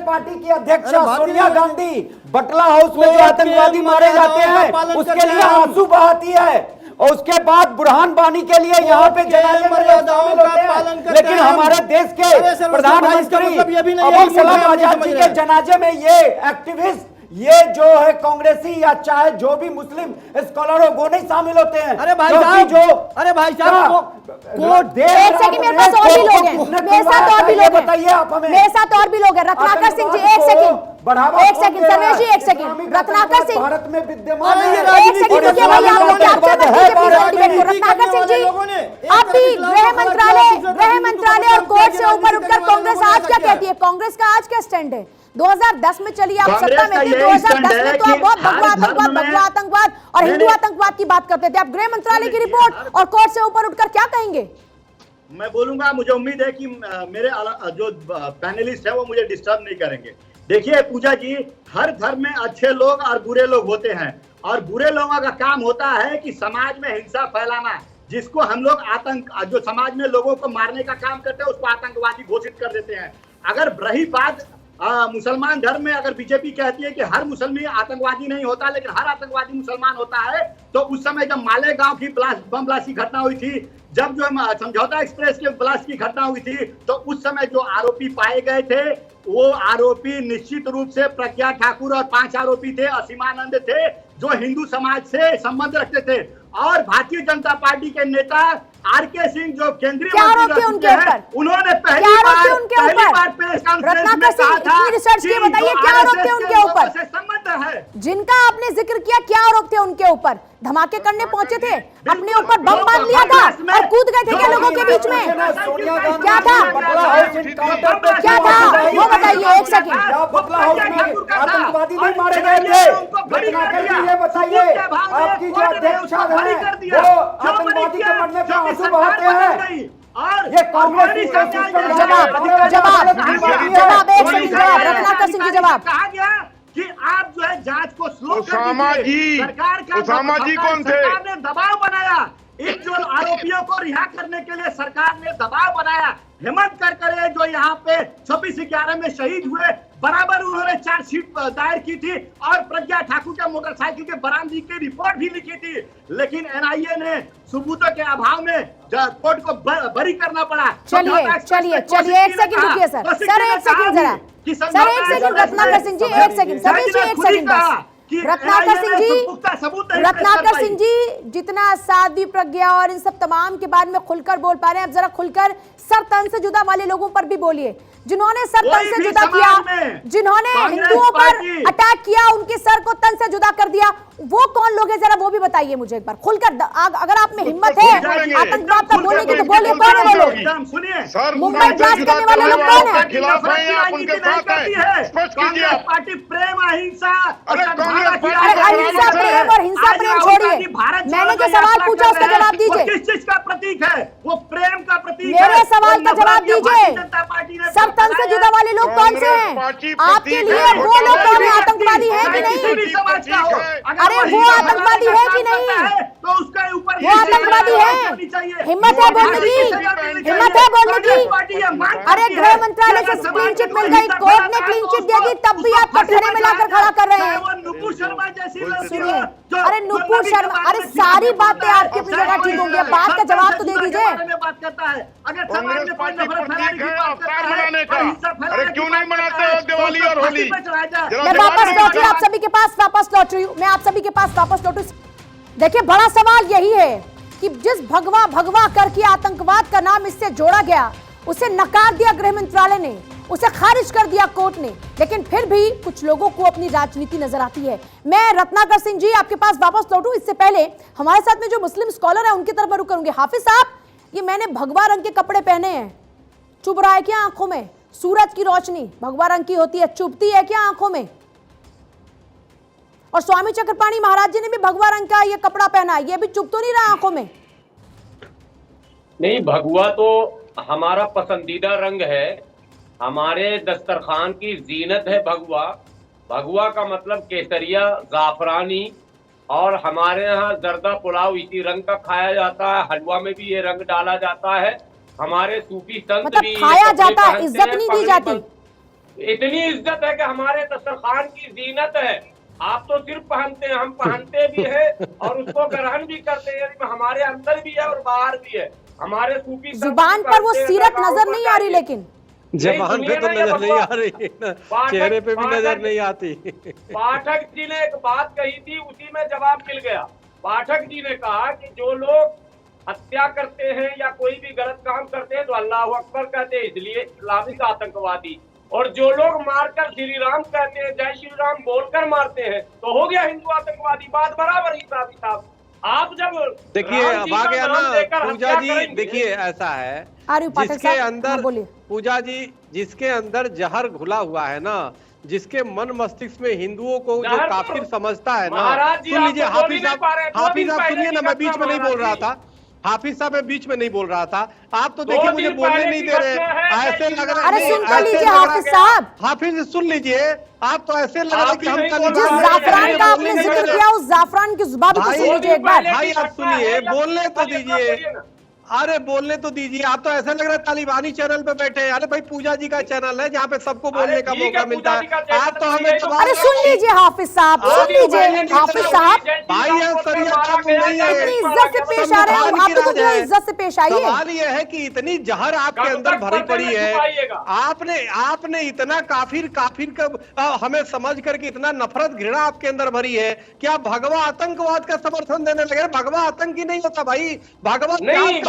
पार्टी की अध्यक्षा सोनिया गांधी बटला हाउस में जो आतंकवादी मारे जाते हैं उसके लिए आंसू बहाती है, और उसके बाद बुरहान बानी के लिए यहाँ पे जनाजे में शामिल होते हैं। लेकिन हमारे देश के प्रधानमंत्री अब्दुल कलाम आजाद जी के जनाजे में ये एक्टिविस्ट, ये जो है कांग्रेसी या चाहे जो भी मुस्लिम स्कॉलर हो वो नहीं शामिल होते हैं। अरे भाई साहब, एक सेकंड, मेरे पास और भी लोग हैं, मेरे साथ और भी लोग हैं, बताइए आप हमें। मेरे साथ और भी लोग हैं। रत्नाकर सिंह जी, एक सेकंड सर्वेश जी, एक सेकंड। रत्नाकर सिंह, भारत में विद्यमान एक सेकंड रुकिए भाई, रत्नाकर सिंह जी, अब भी गृह मंत्रालय और कोर्ट से ऊपर उठकर कांग्रेस आज क्या कहती है? कांग्रेस का आज क्या स्टैंड है? 2010 में चलिए आप सत्ता में थे, 2010 में तो आप बहुत भगवा आतंकवाद और हिंदू आतंकवाद की बात करते थे। आप गृह मंत्रालय की रिपोर्ट और कोर्ट से ऊपर उठकर क्या कहेंगे? मैं बोलूंगा, मुझे उम्मीद है कि मेरे जो पैनलिस्ट है वो मुझे डिस्टर्ब नहीं करेंगे। देखिए पूजा जी, हर धर्म में अच्छे लोग और बुरे लोग होते हैं, और बुरे लोगों का काम होता है कि समाज में हिंसा फैलाना, जिसको हम लोग आतंक, जो समाज में लोगों को मारने का काम करते हैं उसको आतंकवादी घोषित कर देते हैं। अगर रही बात मुसलमान धर्म में, अगर बीजेपी कहती है कि हर मुसलमान आतंकवादी नहीं होता लेकिन हर आतंकवादी मुसलमान होता है, तो उस समय जब मालेगांव की बम ब्लास्ट की घटना हुई थी, जब जो समझौता एक्सप्रेस के ब्लास्ट की घटना हुई थी, तो उस समय जो आरोपी पाए गए थे वो आरोपी निश्चित रूप से प्रज्ञा ठाकुर और 5 आरोपी थे, असीमानंद थे, जो हिंदू समाज से संबंध रखते थे, और भारतीय जनता पार्टी के नेता आरके सिंह जो केंद्रीय मंत्री उनके ऊपर, उन्होंने पहली बार प्रेस कॉन्फ्रेंस में कहा था रिसर्च किए, बताइए क्या आरोप थे उनके ऊपर? संबंध है जिनका आपने जिक्र किया, क्या आरोप थे उनके ऊपर? धमाके करने पहुंचे थे, अपने ऊपर बम बांध लिया था और कूद गए थे क्या लोगों के बीच में? क्या था, क्या था वो बताइए, एक सेकंड। आतंकवादी नहीं मारे गए थे, ये बताइए। आपकी जो अध्यक्षा है वो आतंकवादी के मरने पर आंसू बहाते हैं, और ये कांग्रेस की जवाब एक सेकंड, जवाब रत्नाकर सिंह जी, जवाब। कहा गया कि आप जो है जांच को स्लो कर उसामा दीजिए। जी, सरकार का उसामा जी कौन थे? सरकार ने दबाव बनाया इन जो आरोपियों को रिहा करने के लिए सरकार ने दबाव बनाया। हेमंत करकरे जो यहाँ पे 26/11 में शहीद हुए, बराबर उन्होंने चार्जशीट दायर की थी और प्रज्ञा ठाकुर के मोटरसाइकिल के बरामदगी की रिपोर्ट भी लिखी थी, लेकिन एनआईए ने सबूतों के अभाव में कोर्ट को बरी करना पड़ा। चलिए एक सेकंड रुकिए सर एक सेकंड जरा सर, एक सेकंड रत्नाकर सिंह जी, एक सेकंड सभी जी, एक सेकंड बस। रत्नाकर सिंह जी जितना साध्वी प्रज्ञा और इन सब तमाम के बाद में खुलकर बोल पा रहे हैं, अब जरा खुलकर सर तन से जुदा वाले लोगों पर भी बोलिए, जिन्होंने सर तन से जुदा किया, जिन्होंने हिंदुओं पर अटैक किया, उनके सर को तन से जुदा कर दिया, वो कौन लोग हैं, जरा वो भी बताइए मुझे एक बार खुलकर। अगर आप में हिम्मत है आतंकवाद पर बोलने की तो बोलिए, कौन है वो लोग? मुंबई ब्लास्ट करने वाले लोग कौन है? पार्टी प्रेम अहिंसा अहिंसा प्रेम और हिंसा प्रेम छोड़िए, मैंने जो सवाल पूछा उसका जवाब दीजिए। किस चीज का प्रतीक है? वो प्रेम का प्रतीक है। मेरे सवाल का जवाब दीजिए। सब तन से जुदा वाले लोग कौन से हैं आपके लिए? वो लोग कौन है? आतंकवादी है कि नहीं? अरे वो आतंकवादी है कि नहीं? तो उसके ऊपर वो आतंकवादी है? हिम्मत है बोलने की? हिम्मत है बोलने की? अरे गृह मंत्रालय से क्लीन चिट मिल गई, कोर्ट ने क्लीन चिट दे दी, तब भी आप कटघरे में लाकर खड़ा कर रहे हैं। नुपुर शर्मा जैसी सुनिए, अरे नुपुर शर्मा, अरे सारी बातें आपकी अपनी जगह ठीक होंगी, बात का जवाब तो दे दीजिए। बात करता है अगर समाज में कोई नफरत फैलाने की बात करता है, अरे क्यों नहीं मनाते हो दिवाली और होली? मैं वापस लौट रही हूँ आप सभी के पास, वापस लौट रही हूँ मैं आप सभी के पास, वापस लौट। देखिए बड़ा सवाल यही है कि जिस भगवा भगवा करके आतंकवाद का नाम इससे जोड़ा गया, उसे नकार दिया गृह मंत्रालय ने, उसे खारिज कर दिया कोर्ट ने, लेकिन फिर भी कुछ लोगों को अपनी राजनीति नजर आती है। मैं रत्नाकर सिंह जी आपके पास वापस लौटूं, इससे पहले हमारे साथ में जो मुस्लिम स्कॉलर है उनकी तरफ रुख करूंगी। हाफिज साहब, ये मैंने भगवा रंग के कपड़े पहने हैं, चुभ रहा है क्या आंखों में? सूरज की रोशनी भगवा रंग की होती है, चुभती है क्या आंखों में? और स्वामी चक्रपाणी महाराज जी ने भी भगवा रंग का ये कपड़ा पहना है, ये भी चुभ तो नहीं रहा आंखों में? नहीं, भगवा तो हमारा पसंदीदा रंग है, हमारे दस्तरखान की जीनत है भगवा। भगवा का मतलब केसरिया, जाफरानी, और हमारे यहाँ जर्दा पुलाव इसी रंग का खाया जाता है, हलवा में भी ये रंग डाला जाता है। हमारे सूफी संत मतलब भी खाया जाता है, इज्जत नहीं दी जाती। इतनी इज्जत है कि हमारे दस्तरखान की जीनत है। आप तो सिर्फ पहनते हैं, हम पहनते भी हैं और उसको ग्रहण भी करते हैं, हमारे अंदर भी है और बाहर भी है। हमारे सूफी जुबान पर वो सीरत नजर नहीं आ रही, लेकिन जबान पे तो नजर नहीं आ रही, चेहरे पे भी नजर नहीं आती। पाठक जी ने एक बात कही थी, उसी में जवाब मिल गया। पाठक जी ने कहा कि जो लोग हत्या करते हैं या कोई भी गलत काम करते हैं तो अल्लाह अकबर कहते हैं, इसलिए इस्लामिक आतंकवादी, और जो लोग मारकर श्री राम कहते हैं, जय श्री राम बोलकर मारते हैं, तो हो गया हिंदू आतंकवादी। बात बराबर ही साहब। आप जब देखिए अब आ गया ना पूजा जी, देखिए ऐसा है जिसके अंदर पूजा जी, जिसके अंदर जहर घुला हुआ है ना, जिसके मन मस्तिष्क में हिंदुओं को जो काफिर समझता है ना, सुन लीजिए हाफिज साहब सुनिए ना, मैं बीच में नहीं बोल रहा था, हाफिज साहब मैं बीच में नहीं बोल रहा था, आप तो देखिए मुझे बोलने नहीं दे रहे, ऐसे लग रहा है। हाफिज साहब, हाफिज सुन लीजिए, आप तो ऐसे लग रहा है कि हम जिस जाफरान का आपने जिक्र किया उस जाफरान की जुबान को सुन लीजिए एक बार। भाई आप सुनिए, बोलने तो दीजिए, अरे बोलने तो दीजिए। आप तो ऐसा लग रहा है तालिबानी चैनल पे बैठे हैं। अरे भाई पूजा जी का चैनल है जहाँ पे सबको बोलने का मौका मिलता है। आप तो हमें अरे सुन लीजिए हाफिज साहब, सुन लीजिए हाफिज साहब, भाई इतनी इज्जत से पेश आ रहे हैं आप, तो जो इज्जत से पेश आइए। सवाल ये है कि इतनी जहर आपके अंदर भरी पड़ी है, आपने इतना काफिर का हमें समझ करके इतना नफरत घृणा आपके अंदर भरी है कि आप भगवा आतंकवाद का समर्थन देने लगे। भगवा आतंकी नहीं होता भाई, भगवा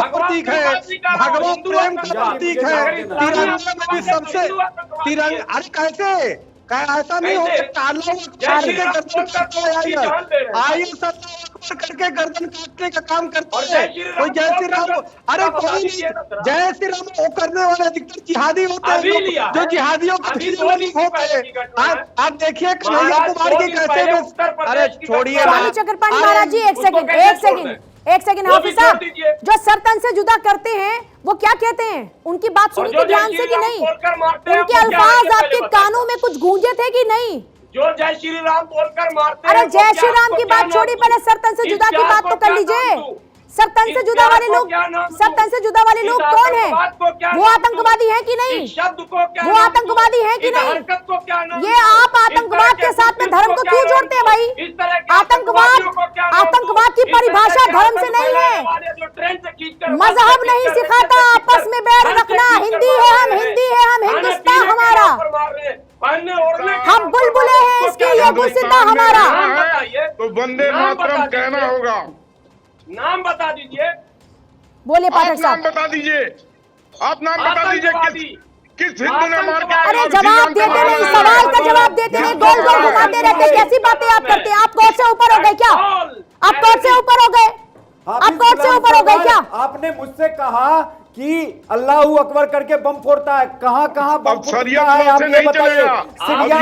प्रतीक है, भगवा प्रेम का प्रतीक है। तिरंगा में भी सबसे तिरंगा, अरे कैसे ऐसा नहीं हो सकता। करके गर्दन काटने का काम करते हैं कोई जय श्री राम। अरे कोई जय श्री राम वो करने वाले अधिकतर जिहादी होते हैं, जो जिहादियों होते हैं। आप देखिए कन्हैया कुमार की कैसे, अरे छोड़िए स्वामी चक्रपाणी महाराज जी, एक सेकंड हाफिज साहब, जो सरतन से जुदा करते हैं वो क्या कहते हैं? उनकी बात सुनी थी ध्यान से कि नहीं? उनके अल्फाज आपके कानों में कुछ गूंजे थे कि नहीं? जो जय श्री राम बोलकर मारते हैं। अरे जय श्री राम की बात छोड़ी, पहले सरतन से जुदा की बात तो कर लीजिए। सर तन से जुदा वाले लोग, सर तन से जुदा वाले लोग कौन है? वो आतंकवादी है कि नहीं? वो आतंकवादी है कि नहीं? ये आप आतंकवाद के साथ में धर्म को क्यों जोड़ते हैं भाई? आतंकवाद की परिभाषा धर्म से नहीं है, मजहब नहीं सिखाता आपस में बैर रखना। हिंदी है हम, हिंदी है हम, हिंदुस्तान हमारा, हम बुलबुले हैं इसके लिए, गुलसिता हमारा। तो वंदे मातरम कहना होगा। नाम बता दीजिए। बोले पाठक साहब, नाम बता दीजिए, आप नाम बता दीजिए किस हिंदू ने मार के। अरे जवाब देते नहीं, सवाल का जवाब देते नहीं, गोल गोल घुमाते रहते। कैसी बातें आप करते हैं? आप कोर्ट से ऊपर हो गए क्या? आप कोर्ट से ऊपर हो गए? आप कोर्ट से ऊपर हो गए क्या? आपने मुझसे कहा कि अल्लाहू अकबर करके बम फोड़ता है, कहाँ कहाँ बम फोड़ता है आप ये बताइए। सीरिया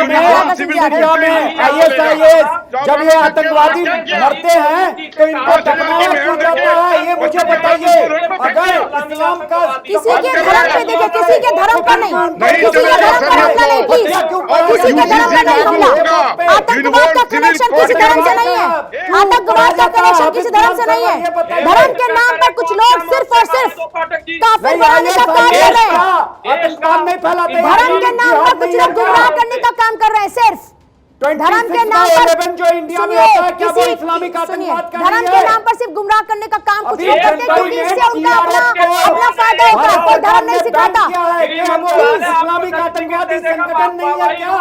में ISIS जब ये आतंकवादी मरते हैं तो इनको दफनाया क्यों जाता है, ये मुझे बताइए। अगर इस्लाम का किसी के धर्म पे देखिए, किसी के धर्म पर नहीं, किसी के धर्म पर हमला नहीं, प्लीज किसी के धर्म पर नहीं हमला। आतंकवाद का कनेक्शन किसी धर्म से नहीं है, आतंकवाद का कनेक्शन किसी धर्म से नहीं है। धर्म के नाम पर कुछ लोग सिर्फ और सिर्फ काफिर बनाने का काम कर रहे हैं। आतंकवाद नहीं फैलाते, धर्म के नाम पर कुछ लोग गुमराह करने का काम कर रहे हैं। सिर्फ धर्म के नाम पर, जो इंडिया में होता है क्या वो इस्लामिक आतंकवाद का धर्म के नाम पर सिर्फ गुमराह करने का काम कुछ लोग करते हैं, क्योंकि इससे उनका अपना फायदा होता है। कोई धर्म नहीं सिखाता। इस्लामिक आतंकवादी संगठन नहीं है क्या?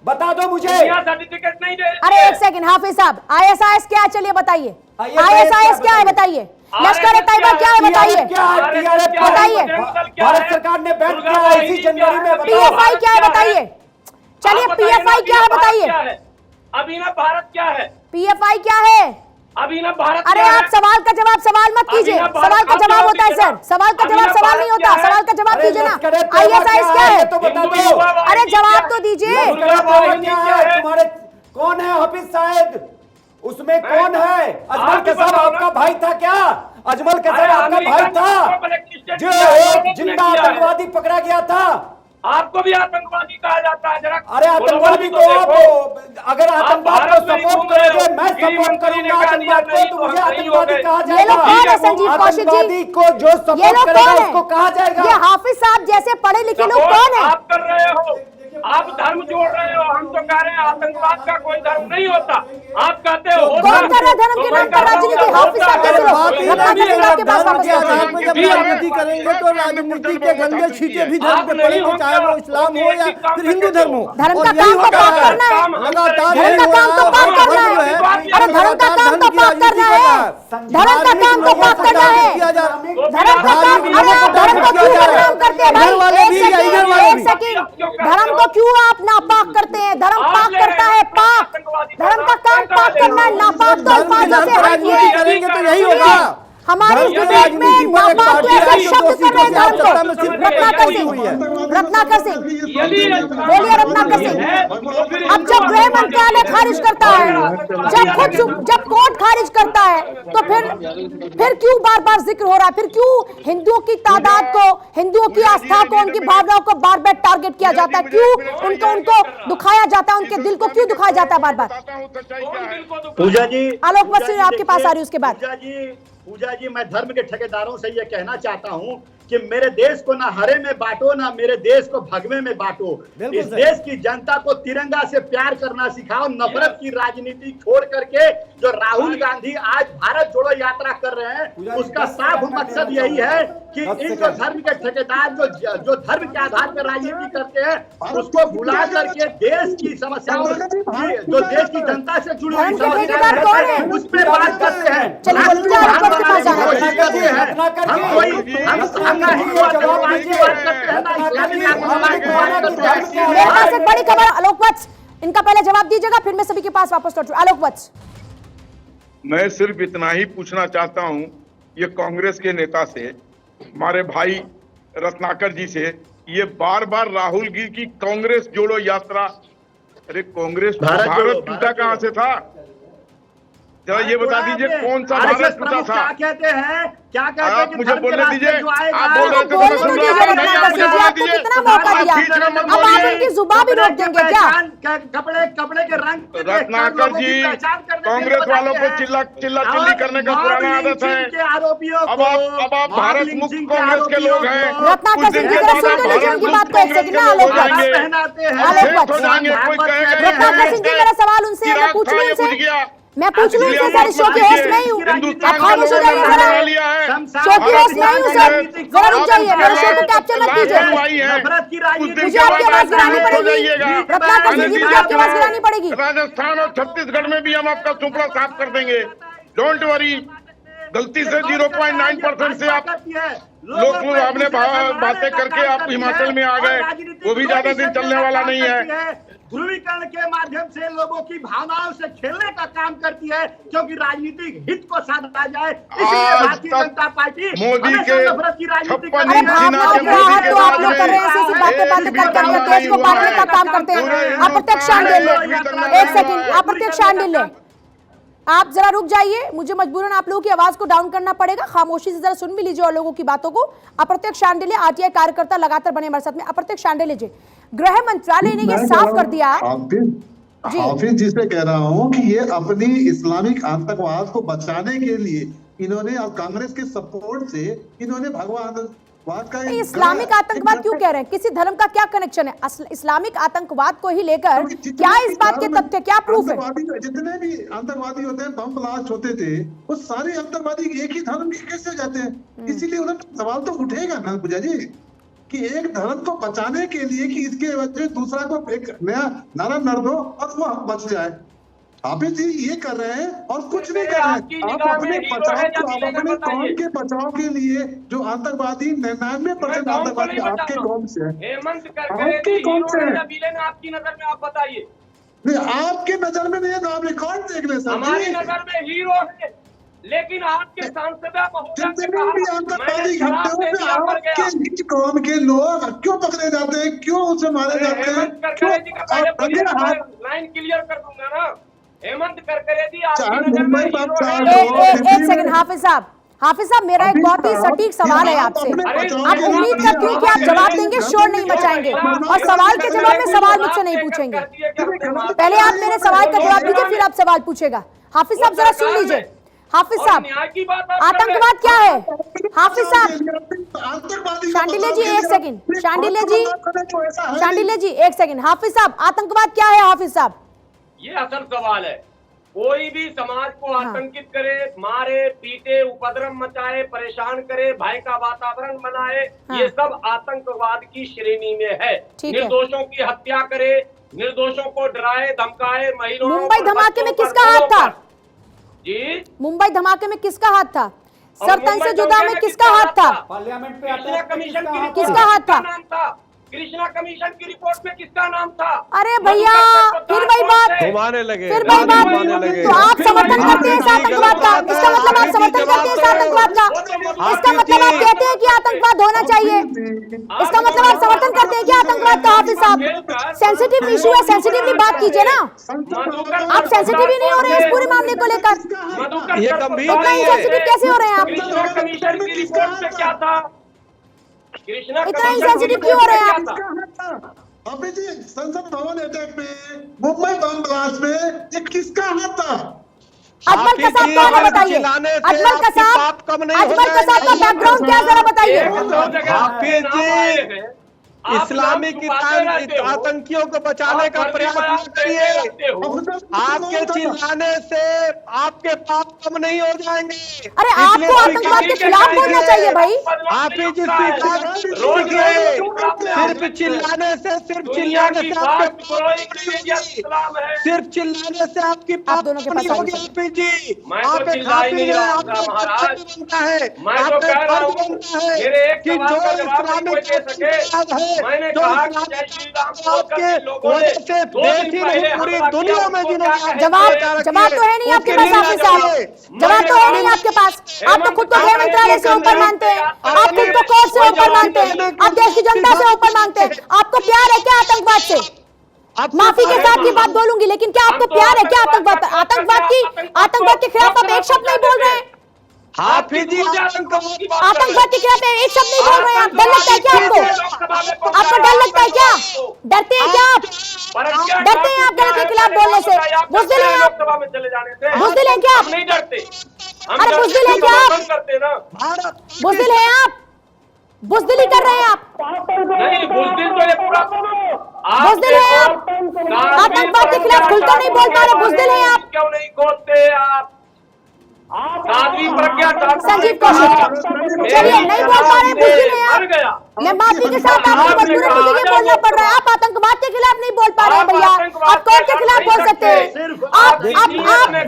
बता दो मुझे। सर्टिफिकेट नहीं दे। अरे एक सेकंड हाफिज साहब, ISIS क्या है चलिए बताइए। ISIS क्या है बताइए? लश्कर तैयबा क्या है बताइए? बताइए। भारत सरकार ने बैन किया है इसी जनवरी में। PFI क्या है बताइए? चलिए PFI क्या है बताइए? अभिनव भारत क्या है? PFI क्या है? अभिनव भारत। अरे आप सवाल का जवाब सवाल मत कीजिए, सवाल का जवाब होता है सर, सवाल का जवाब सवाल नहीं होता, सवाल का जवाब कीजिए ना। ISIS क्या है तो बता दो। अरे जवाब तो दीजिए। तुम्हारे कौन है हाफिज साहब? उसमें कौन है? अजमल कसब आपका भाई था क्या? अजमल कसब आपका भाई था जो एक जिंदा आतंकवादी पकड़ा गया था? आपको भी आतंकवादी कहा जाता है? जरा अरे आतंकवादी को आप, अगर आतंकवाद को सपोर्ट करोगे, मैं सपोर्ट करूंगा आतंकवाद को, तो मुझे आतंकवादी कहा जाएगा। ये लोग कौन है संजीव कौशिक जी? आतंकवादी को जो सपोर्ट करेगा उसको कहा जाएगा। ये हाफिज साहब जैसे पढ़े लिखे लोग कौन है? आप कर रहे हो, आप धर्म जोड़ रहे हो। हम तो कह रहे हैं आतंकवाद का कोई धर्म नहीं होता। आप कहते हो कौन कर रहा है धर्म के नाम पर राजनीति? हाफिज साहब कैसे लोग आपके पास वापस जब राजनीति करेंगे तो राजनीति के गंदे छींटे भी धर्म पे पड़ेंगे, चाहे वो इस्लाम हो या फिर हिंदू धर्म हो। धर्म का काम तो पाक करना है, लगातार धर्म का काम तो पाक करना है। अरे धर्म का काम तो पाक करना है, धर्म का काम तो पाक करना है। धर्म का काम, अरे धर्म को क्यों बदनाम करते हैं भाई? एक सेकंड, धर्म को क्यों आप नापाक करते हैं? धर्म पाक करता है, पाक। धर्म का काम पाक करना है, नापाक तो अल्फाजों से राजनीति करेंगे तो यही होगा। हमारी डिबेट में नापाक के ऐसे शब्द कर रहे हैं धर्म को। रत्नाकर सिंह, रत्नाकर सिंह बोलिए। रत्नाकर सिंह, अब जब गृह मंत्रालय खारिज करता है, जब कोर्ट खारिज करता है, तो फिर क्यों बार बार जिक्र हो रहा है? फिर क्यों हिंदुओं की तादाद को, हिंदुओं की आस्था को, उनकी भावनाओं को बार बार टारगेट किया जाता है? क्यों उनको दुखाया जाता है? उनके दिल को क्यों दुखाया जाता है बार बार? पूजा जी, आलोक वर्षी आपके पास आ रही उसके बाद। पूजा जी, मैं धर्म के ठेकेदारों से यह कहना चाहता हूं कि मेरे देश को ना हरे में बांटो, ना मेरे देश को भगवे में बांटो। इस देश की जनता को तिरंगा से प्यार करना सिखाओ। नफरत की राजनीति छोड़ करके जो राहुल गांधी आज भारत जोड़ो यात्रा कर रहे हैं, उसका साफ मकसद यही है कि इन जो धर्म के ठेकेदार जो धर्म के आधार पर राजनीति करते हैं, उसको भुला करके देश की समस्याओं, जो देश की जनता से जुड़ी हुई समस्याएं उस पर बात करते हैं। मेरे पास एक बड़ी खबर। आलोक वत्स, इनका पहले जवाब दीजिएगा, फिर मैं सभी के पास वापस लौटूं। आलोक वत्स, मैं सिर्फ इतना ही पूछना चाहता हूं ये कांग्रेस के नेता से, हमारे भाई रत्नाकर जी से, ये बार बार राहुल जी की कांग्रेस जोड़ो यात्रा, अरे कांग्रेस भारत टूटा कहां से था? जरा ये बता दीजिए कौन सा भारत टूटा था? क्या कहते हैं, क्या कहते हैं? आप मुझे बोलने दीजिए, जो आएगा, आप बोल रहे थे तो मैं सुन रहा था, नहीं आप मुझे बोलने दीजिए। कितना मौका दिया, बीच में मत अब आप उनकी जुबान भी रोक देंगे क्या? कपड़े के रंग रत्नाकर जी, कांग्रेस वालों को चिल्ला चिल्ली करने का पुराना आदत है। आरोपियों अब आप भारत मुक्त कांग्रेस के लोग हैं। रत्नाकर सिंह की तरफ सुन तो लीजिए उनकी बात को एक सेकंड ना। आलोक वत्स, रत्नाकर सिंह जी, मेरा सवाल उनसे मैं पूछ लूं, उनसे मैं पूछ लूं, उनसे सर शो की होस्ट मैं ही हूँ, आप खामोश हो जाइए जरा, शो की होस्ट मैं ही हूँ सर, जरा रुक जाइए, मेरे शो को कैप्चर मत कीजिए, मुझे आपकी आवाज गिरानी पड़ेगी, रत्नाकर सिंह जी मुझे आपकी आवाज गिरानी पड़ेगी। राजस्थान और छत्तीसगढ़ में भी हम आपका सुपड़ा साफ कर देंगे, डोंट वरी। गलती से 0.9% से आप लोग आपने बातें करके आप हिमाचल में आ गए, वो भी ज्यादा दिन चलने वाला नहीं है। ध्रुवीकरण के माध्यम से लोगों की भावनाओं से खेलने का काम करती है, क्योंकि राजनीतिक हित को साधा जाए, इसलिए भारतीय जनता पार्टी मोदी के 56 इंच सीना के मोदी के आप लोग कर रहे हैं, ऐसी बातें करके देश को बांटने का काम करते हैं। अप्रत्यक्ष शांडिल्य, एक सेकंड, अप्रत्यक्ष शांडिल्य, आप जरा रुक जाइए, मुझे मजबूरन आप लोगों की आवाज को डाउन करना पड़ेगा, खामोशी से जरा सुन भी लीजिए और लोगों की बातों को। अप्रत्यक्ष शांडिल्य, आरटीआई कार्यकर्ता लगातार बने हमारे साथ में। अप्रत्यक्ष शांडिल्य जी, गृह मंत्रालय ने यह साफ कर दिया, हाफिज जी से कह रहा हूँ कि ये अपनी इस्लामिक आतंकवाद को बचाने के लिए इन्होंने और कांग्रेस के सपोर्ट से इन्होंने भगवान इस्लामिक आतंकवाद क्यों कह रहे हैं? किसी धर्म का क्या कनेक्शन है? इस्लामिक आतंकवाद को ही लेकर क्या इस बात के तथ्य, क्या प्रूफ है? जितने भी आतंकवादी होते हैं, बम ब्लास्ट होते थे, वो सारे आतंकवादी एक ही धर्म के कैसे हो जाते हैं? इसीलिए उन्हें सवाल तो उठेगा ना पूजा जी कि एक धर्म को बचाने के लिए कि इसके वजह दूसरा को एक नया नारा नर दो और वो बच जाए। हाफिज जी ये कर रहे हैं और कुछ नहीं कर रहे हैं। आप अपने अपने कौम के बचाव के लिए जो आतंकवादी 99% आतंकवादी आपके कौम से है, आपके कौम से है, आपकी नजर में आप बताइए। नहीं आपके नजर में नहीं है तो आप रिकॉर्ड देख ले सर। हमारी नजर में हीरो है, लेकिन आपके सांसद आपके कौम के लोग क्यों पकड़े जाते हैं, क्यों उसे मारे जाते हैं? लाइन क्लियर कर दूंगा ना, हेमंत करकरे जी एक सेकंड हाफिज साहब मेरा एक बहुत ही सटीक सवाल है आपसे। आप उम्मीद करती हूँ कि आप जवाब देंगे, शोर नहीं मचाएंगे और सवाल के जवाब में सवाल मुझसे नहीं पूछेंगे। पहले आप मेरे सवाल का जवाब दीजिए, फिर आप सवाल पूछेगा। हाफिज साहब जरा सुन लीजिए। हाफिज साहब, आतंकवाद क्या है? हाफिज साहब, शांडिल्य जी एक सेकंड, शांडिल्य जी एक सेकंड। हाफिज साहब, आतंकवाद क्या है? हाफिज साहब, ये असल सवाल है। कोई भी समाज को आतंकित करे, मारे पीटे, उपद्रव मचाए, परेशान करे, भय का वातावरण बनाए, ये सब आतंकवाद की श्रेणी में है। निर्दोषों की हत्या करे, निर्दोषों को डराए धमकाए, महिलाओं। मुंबई धमाके में किसका हाथ था जी? मुंबई धमाके में किसका हाथ था? सरतन से जुदा में किसका हाथ था? पार्लियामेंट में कृष्णा कमीशन की रिपोर्ट किसका हाथ था? कृष्णा कमीशन की रिपोर्ट में किसका नाम था? अरे भैया फिर वही बात, घुमाने लगे, फिर वही बात। तो आप समर्थन करते हैं इस आतंकवाद का? इसका मतलब आप समर्थन करते हैं इस आतंकवाद का? इसका मतलब आप कहते हैं कि आतंकवाद होना चाहिए? इसका मतलब आप समर्थन करते हैं कि आतंकवाद का? हाफिज साहब, सेंसिटिव इशू है, सेंसिटिवली बात कीजिए ना। आप सेंसिटिव ही नहीं हो रहे हैं इस पूरे मामले को लेकर। इतना इनसेंसिटिव कैसे हो रहे हैं आप? कमीशन की रिपोर्ट में क्या था? इतना इंसेंसिटिव क्यों हो रहे हैं आप? अभी जी संसद भवन अटैक में, मुंबई बम ब्लास्ट में ये किसका हाथ था? अजमल कसाब कौन है बताइए? अजमल कसाब का बैकग्राउंड क्या जरा बताइए। हाफिज जी, इस्लामिक आतंकियों को बचाने का प्रयास करिए। आपके चिल्लाने से आपके पाप कम नहीं हो जाएंगे। अरे आपको आतंकवाद के खिलाफ बोलना चाहिए भाई। हाफिज जी सिर्फ चिल्लाने से आपकी पाप नहीं होगी। हाफिज जी आप एक हाफिज हैं, आपका बनता है कि जो इस्लामिक है, मैंने कहा कि जय श्री राम आपके वजह से देश ही नहीं पूरी दुनिया में जवाब तो है नहीं आपके पास हाफिज साहब, जवाब तो है नहीं आपके पास। आप तो खुद को गृह मंत्रालय से ऊपर मानते हैं, आप खुद को कोर्ट से ऊपर मानते हैं, आप देश की जनता से ऊपर मानते हैं। आपको प्यार है क्या आतंकवाद से? माफी के साथ ये बात बोलूंगी, लेकिन क्या आपको प्यार है क्या आतंकवाद के खिलाफ आप एक शब्द नहीं बोल रहे हैं? आतंकवाद के खिलाफ एक शब्द नहीं बोल रहे हैं आप? डर लगता है क्या आपको डर लगता है क्या? डरते हैं क्या आप? डरते हैं आप गलत के खिलाफ बोलने से? बुज़दिल हैं आप? बुज़दिल हैं क्या आप? नहीं डरते। अरे बुज़दिल हैं क्या आप? बुज़दिल हैं आप? बुज़दिली कर रहे हैं आप? नहीं, बुज़दिल तो ये पूरा बुज़दिल हैं आप? आतंकवाद के खिलाफ खुलकर नहीं बोल पा रहे, बुज़दिल हैं आप? क्यों नहीं खोलते आप? साध्वी प्रज्ञा ठाकुर संजीव कौशिक, चलिए नहीं बोल पा रहे, बुज़दिल हैं आप? मैं माफी के साथ आपको मजबूरन मुझे ये बोलना पड़ रहा है, आप आतंकवाद के खिलाफ नहीं बोल पा रहे हैं भैया। आप कौन के खिलाफ बोल सकते हैं? आप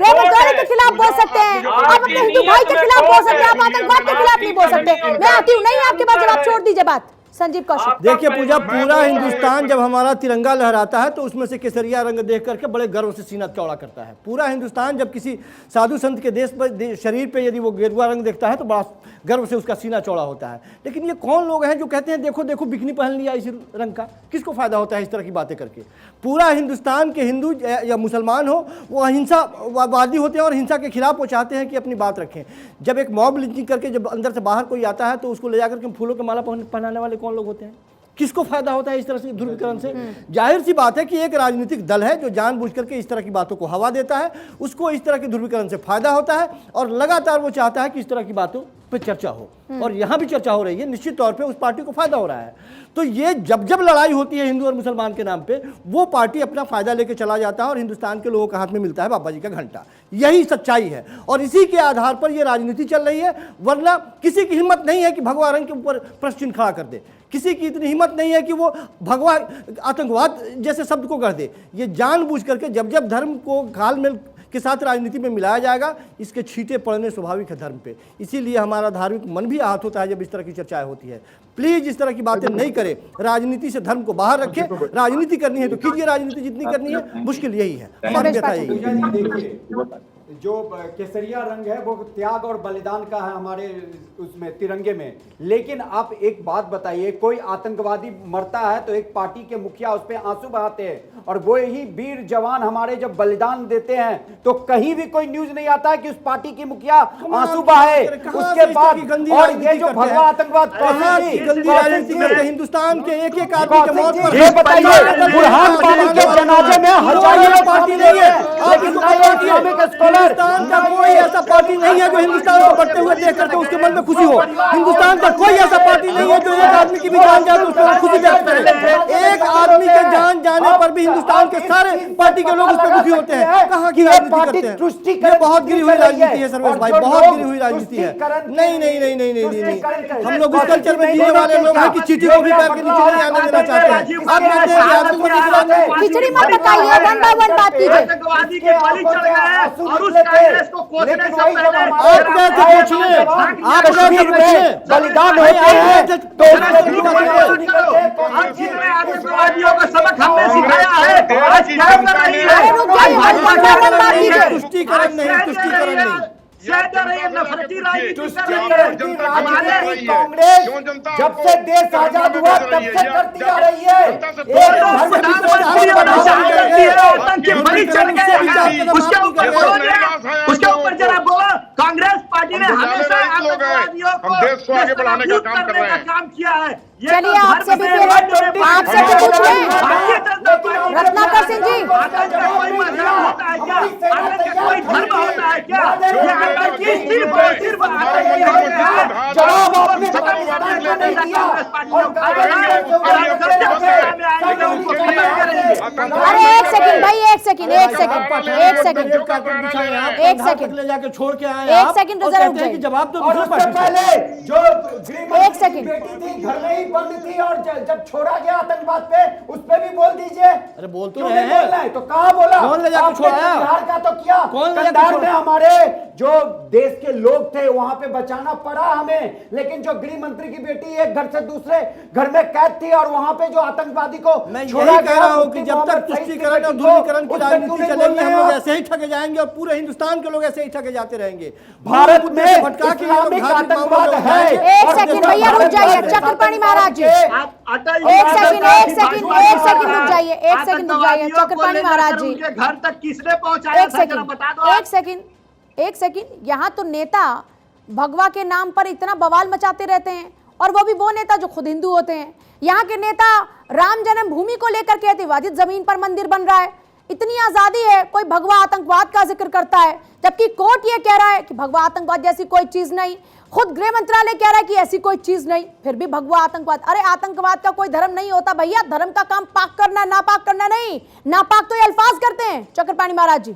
बेरोजगारी के खिलाफ बोल सकते हैं, आप अपने हिंदू भाई के खिलाफ बोल सकते हैं, आप आतंकवाद के खिलाफ नहीं बोल सकते। मैं आती हूँ, नहीं आपके पास जवाब, छोड़ दीजिए बात। संजीव कौशिक, देखिए पूजा, पूरा हिंदुस्तान जब हमारा तिरंगा लहराता है तो उसमें से केसरिया रंग देख करके बड़े गर्व से सीना चौड़ा करता है। पूरा हिंदुस्तान जब किसी साधु संत के देश पर शरीर पे यदि वो गेरुआ रंग देखता है तो बड़ा गर्व से उसका सीना चौड़ा होता है। लेकिन ये कौन लोग हैं जो कहते हैं देखो देखो बिकनी पहन लिया इस रंग का? किसको फायदा होता है इस तरह की बातें करके? पूरा हिंदुस्तान के हिंदू या मुसलमान हो वो अहिंसावादी होते हैं और हिंसा के खिलाफ वो चाहते हैं कि अपनी बात रखें। जब एक मॉब लिंचिंग करके जब अंदर से बाहर कोई आता है तो उसको ले जाकर के फूलों के माला पहनाने वाले कौन लोग होते हैं? किसको फायदा होता है इस तरह से ध्रुवीकरण से? जाहिर सी बात है कि एक राजनीतिक दल है जो जानबूझ करके इस तरह की बातों को हवा देता है, उसको इस तरह के ध्रुवीकरण से फायदा होता है और लगातार वो चाहता है कि इस तरह की बातों पे चर्चा हो, और यहाँ भी चर्चा हो रही है। निश्चित तौर पे उस पार्टी को फायदा हो रहा है। तो ये जब जब लड़ाई होती है हिंदू और मुसलमान के नाम पे, वो पार्टी अपना फायदा लेके चला जाता है और हिंदुस्तान के लोगों के हाथ में मिलता है बाबा जी का घंटा। यही सच्चाई है और इसी के आधार पर ये राजनीति चल रही है। वरना किसी की हिम्मत नहीं है कि भगवा रंग के ऊपर प्रश्न चिन्ह खड़ा कर दे, किसी की इतनी हिम्मत नहीं है कि वो भगवा आतंकवाद जैसे शब्द को कर दे। ये जानबूझ करके जब जब धर्म को घालमेल के साथ राजनीति में मिलाया जाएगा, इसके छींटे पड़ने स्वाभाविक है धर्म पे। इसीलिए हमारा धार्मिक मन भी आहत होता है जब इस तरह की चर्चाएं होती है। प्लीज इस तरह की बातें नहीं करें, राजनीति से धर्म को बाहर रखें। राजनीति करनी है तो कीजिए, राजनीति जितनी करनी है, मुश्किल यही है। जो केसरिया रंग है वो त्याग और बलिदान का है हमारे उसमें तिरंगे में। लेकिन आप एक बात बताइए, कोई आतंकवादी मरता है तो एक पार्टी के मुखिया उस पर आंसू बहाते हैं, और वो ही वीर जवान हमारे जब बलिदान देते हैं तो कहीं भी कोई न्यूज नहीं आता है कि उस पार्टी की मुखिया आंसू बहाए। उसके बाद और ये जो भगवा आतंकवाद हिंदुस्तान के एक एक आदमी के मौत पर ये बताइए, बुरहान वानी के जनाजे में हजारों पार्टी नहीं है। हिंदुस्तान का कोई ऐसा पार्टी नहीं है जो हिंदुस्तान को बढ़ते हुए देख करके उसके मन में खुशी हो। हिंदुस्तान का कोई ऐसा पार्टी नहीं है जो एक आदमी की भी जान जाए तो उस पर खुशी व्यक्त करे। एक आदमी के जान जाने पर भी हिंदुस्तान के सारे पार्टी के लोग उस पर दुखी होते हैं। कहाँ की राजनीति करते हैं? ये बहुत गिरी हुई राजनीति है सर्वेश भाई, बहुत गिरी हुई राजनीति है। नहीं नहीं नहीं नहीं नहीं नहीं, हम लोग उस कल्चर में जीने वाले लोग हैं कि चीटी को भी पैर के नीचे नहीं आने देना चाहते हैं। आप कहते हैं खिचड़ी मत पकाइए, वन बाय वन बात कीजिए। बलिदान होते हैं तो आतंकवादियों का सबक हमने सिखाया है। आज क्या कर रही है? तुष्टीकरण नहीं, तुष्टीकरण नहीं, नफरती राजनीति कांग्रेस जब से देश आजाद हुआ तब से करती आ रही है। उसके ऊपर जरा बोला, कांग्रेस पार्टी ने हमेशा आतंकवादियों को देश को आगे बढ़ाने का काम कर रहे हैं, काम किया है। चलिए आपसे भी आपसे भी पूछ रहे हैं रत्नाकर सिंह जी, कोई मजहब होता है क्या? कोई धर्म होता है क्या? जवाब आपने नहीं दिया। अरे एक सेकंड भाई, एक सेकंड ले जाके छोड़ के आए। एक सेकंड जरूर जाइए, जवाब तो पहले जो एक सेकंड बेटी थी घर में ही बंद थी और जब छोड़ा गया आतंकवाद पे उस पे भी बोल दीजिए। अरे बोल तो रहे हैं, तो कहाँ बोला? कौन ले जाके छोड़ाया? बिहार का तो किया, कंधार में हमारे जो देश के लोग थे वहां पे बचाना पड़ा हमें। लेकिन जो गृह मंत्री की बेटी एक घर से दूसरे घर में कैद थी और वहां पे जो आतंकवादी को मैं यही कह रहा हूं कि कि जब तक तुष्टीकरण और ध्रुवीकरण की राजनीति चलेगी हम लोग ऐसे ही ठगे जाएंगे और पूरे हिंदुस्तान के लोग ऐसे ही ठगे जाते रहेंगे। भारत में इस्लामिक आतंकवाद है। एक सेकंड भैया रुक जाइए, चक्रपाणी महाराज जी एक सेकंड रुक जाइए, एक सेकंड रुक जाइए चक्रपाणी महाराज जी। घर तक किसने पहुंचाया था जरा बता दो। एक सेकंड, यहाँ तो नेता भगवा के नाम पर इतना बवाल मचाते रहते हैं, और वो भी वो नेता जो खुद हिंदू होते हैं। यहाँ के नेता राम जन्मभूमि को लेकर के विवादित जमीन पर मंदिर बन रहा है, इतनी आजादी है, कोई भगवा आतंकवाद का जिक्र करता है, जबकि कोर्ट ये कह रहा है कि भगवा आतंकवाद जैसी कोई चीज नहीं, खुद गृह मंत्रालय कह रहा है कि ऐसी कोई चीज नहीं, फिर भी भगवा आतंकवाद। अरे आतंकवाद का कोई धर्म नहीं होता भैया, धर्म का काम पाक करना, नापाक करना नहीं। नापाक तो ये अल्फाज करते हैं चक्रपाणी महाराज जी।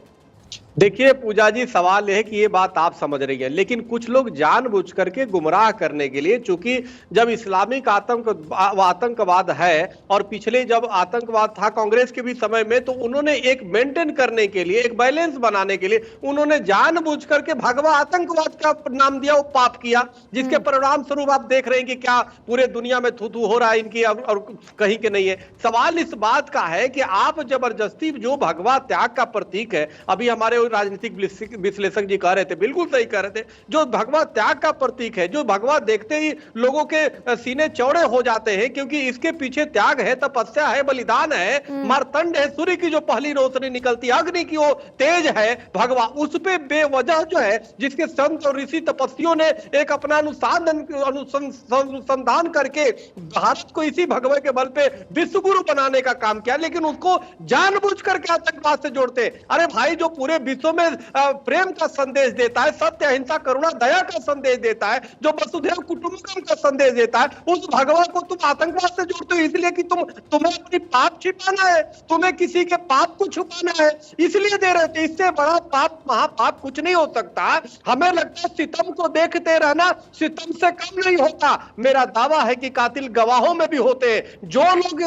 देखिए पूजा जी, सवाल यह है कि ये बात आप समझ रही हैं, लेकिन कुछ लोग जानबूझ करके गुमराह करने के लिए, चूंकि जब इस्लामिक आतंकवाद है और पिछले जब आतंकवाद था कांग्रेस के भी समय में, तो उन्होंने एक मेंटेन करने के लिए, एक बैलेंस बनाने के लिए उन्होंने जानबूझ करके भगवा आतंकवाद का नाम दिया, वो पाप किया, जिसके परिणाम स्वरूप आप देख रहे हैं कि क्या पूरे दुनिया में थू थू हो रहा है इनकी, और कहीं के नहीं है। सवाल इस बात का है कि आप जबरदस्ती जो भगवा त्याग का प्रतीक है, अभी हमारे राजनीतिक विश्लेषक जी कह रहे थे, बिल्कुल सही कह रहे थे, जो भगवा त्याग का प्रतीक है, जो भगवा देखते ही लोगों के सीने चौड़े हो जाते हैं, क्योंकि इसके पीछे त्याग है, तपस्या है, बलिदान है, मार्तंड है, सूर्य की जो पहली रोशनी निकलती है, अग्नि की वो तेज है भगवा, उस पे बेवजह जो है, जिसके संत और ऋषि तपस्वियों ने एक अपना अनुसंधान करके भारत को इसी भगवे के बल पे विश्व गुरु बनाने का काम किया, लेकिन उसको जानबूझ करके आतंकवाद से जोड़ते। अरे भाई, जो पूरे विश्व में प्रेम का संदेश देता है, सत्य अहिंसा करुणा दया का संदेश देता है, जो वसुधैव कुटुंबकम का संदेश देता है, उस भगवान को तुम आतंकवाद से जोड़ते हो, इसलिए कि तुम्हें अपनी पाप छिपाना है, तुम्हें किसी के पाप को छुपाना है, इसलिए दे रहे थे। इससे बड़ा पाप, महापाप कुछ नहीं हो सकता। हमें लगता है सितम को देखते रहना सितम से कम नहीं होता। मेरा दावा है कि कातिल गवाहों में भी होते हैं। जो लोग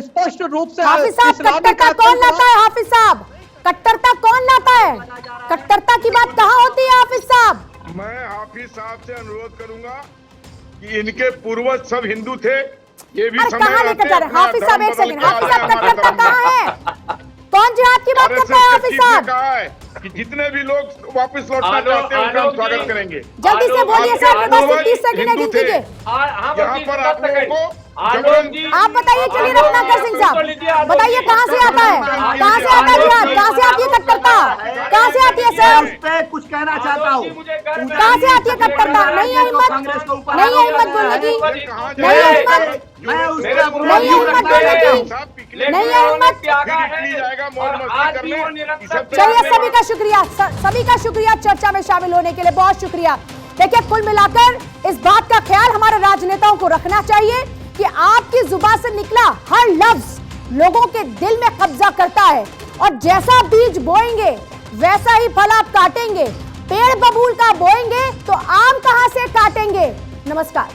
स्पष्ट रूप से हाफिज साहब, कट्टरता कौन लाता है? हाफिज साहब, कट्टरता कौन लाता है? कट्टरता की बात कहाँ होती है हाफिज साहब? मैं हाफिज साहब से अनुरोध करूंगा कि इनके पूर्वज सब हिंदू थे, ये भी कहाँ लेकर जा रहे हैं हाफिज साहब? एक सेकंड, हाफिज साहब, कट्टरता कहाँ है? कौन जिहाद की बात करता है हाफिज साहब? कहा है कि जितने भी लोग वापस लौटना चाहते हैं उनका हम स्वागत करेंगे। जल्दी से बोलिए सर, मेरे पास 30 सेकंड है, गिनती के। यहाँ पर आप लोगों को आप बताइए, चलिए रत्नाकर सिंह साहब बताइए, कहाँ से आता है? कहाँ से आता है जिहाद? कहाँ से आती है कट्टरता? कहाँ से आती है सर? कुछ कहना चाहता हूँ, कहाँ से आती है कट्टरता? नहीं है हिम्मत, नहीं है हिम्मत बोलने की, नहीं है हिम्मत, नहीं है हिम्मत बोलने की, नहीं है हिम्मत। चलिए, सभी का शुक्रिया चर्चा में शामिल होने के लिए, बहुत शुक्रिया। देखिए, कुल मिलाकर इस बात का ख्याल हमारे राजनेताओं को रखना चाहिए कि आपकी जुबान से निकला हर लफ्ज लोगों के दिल में कब्जा करता है, और जैसा बीज बोएंगे वैसा ही फल आप काटेंगे। पेड़ बबूल का बोएंगे तो आम कहां से काटेंगे? नमस्कार।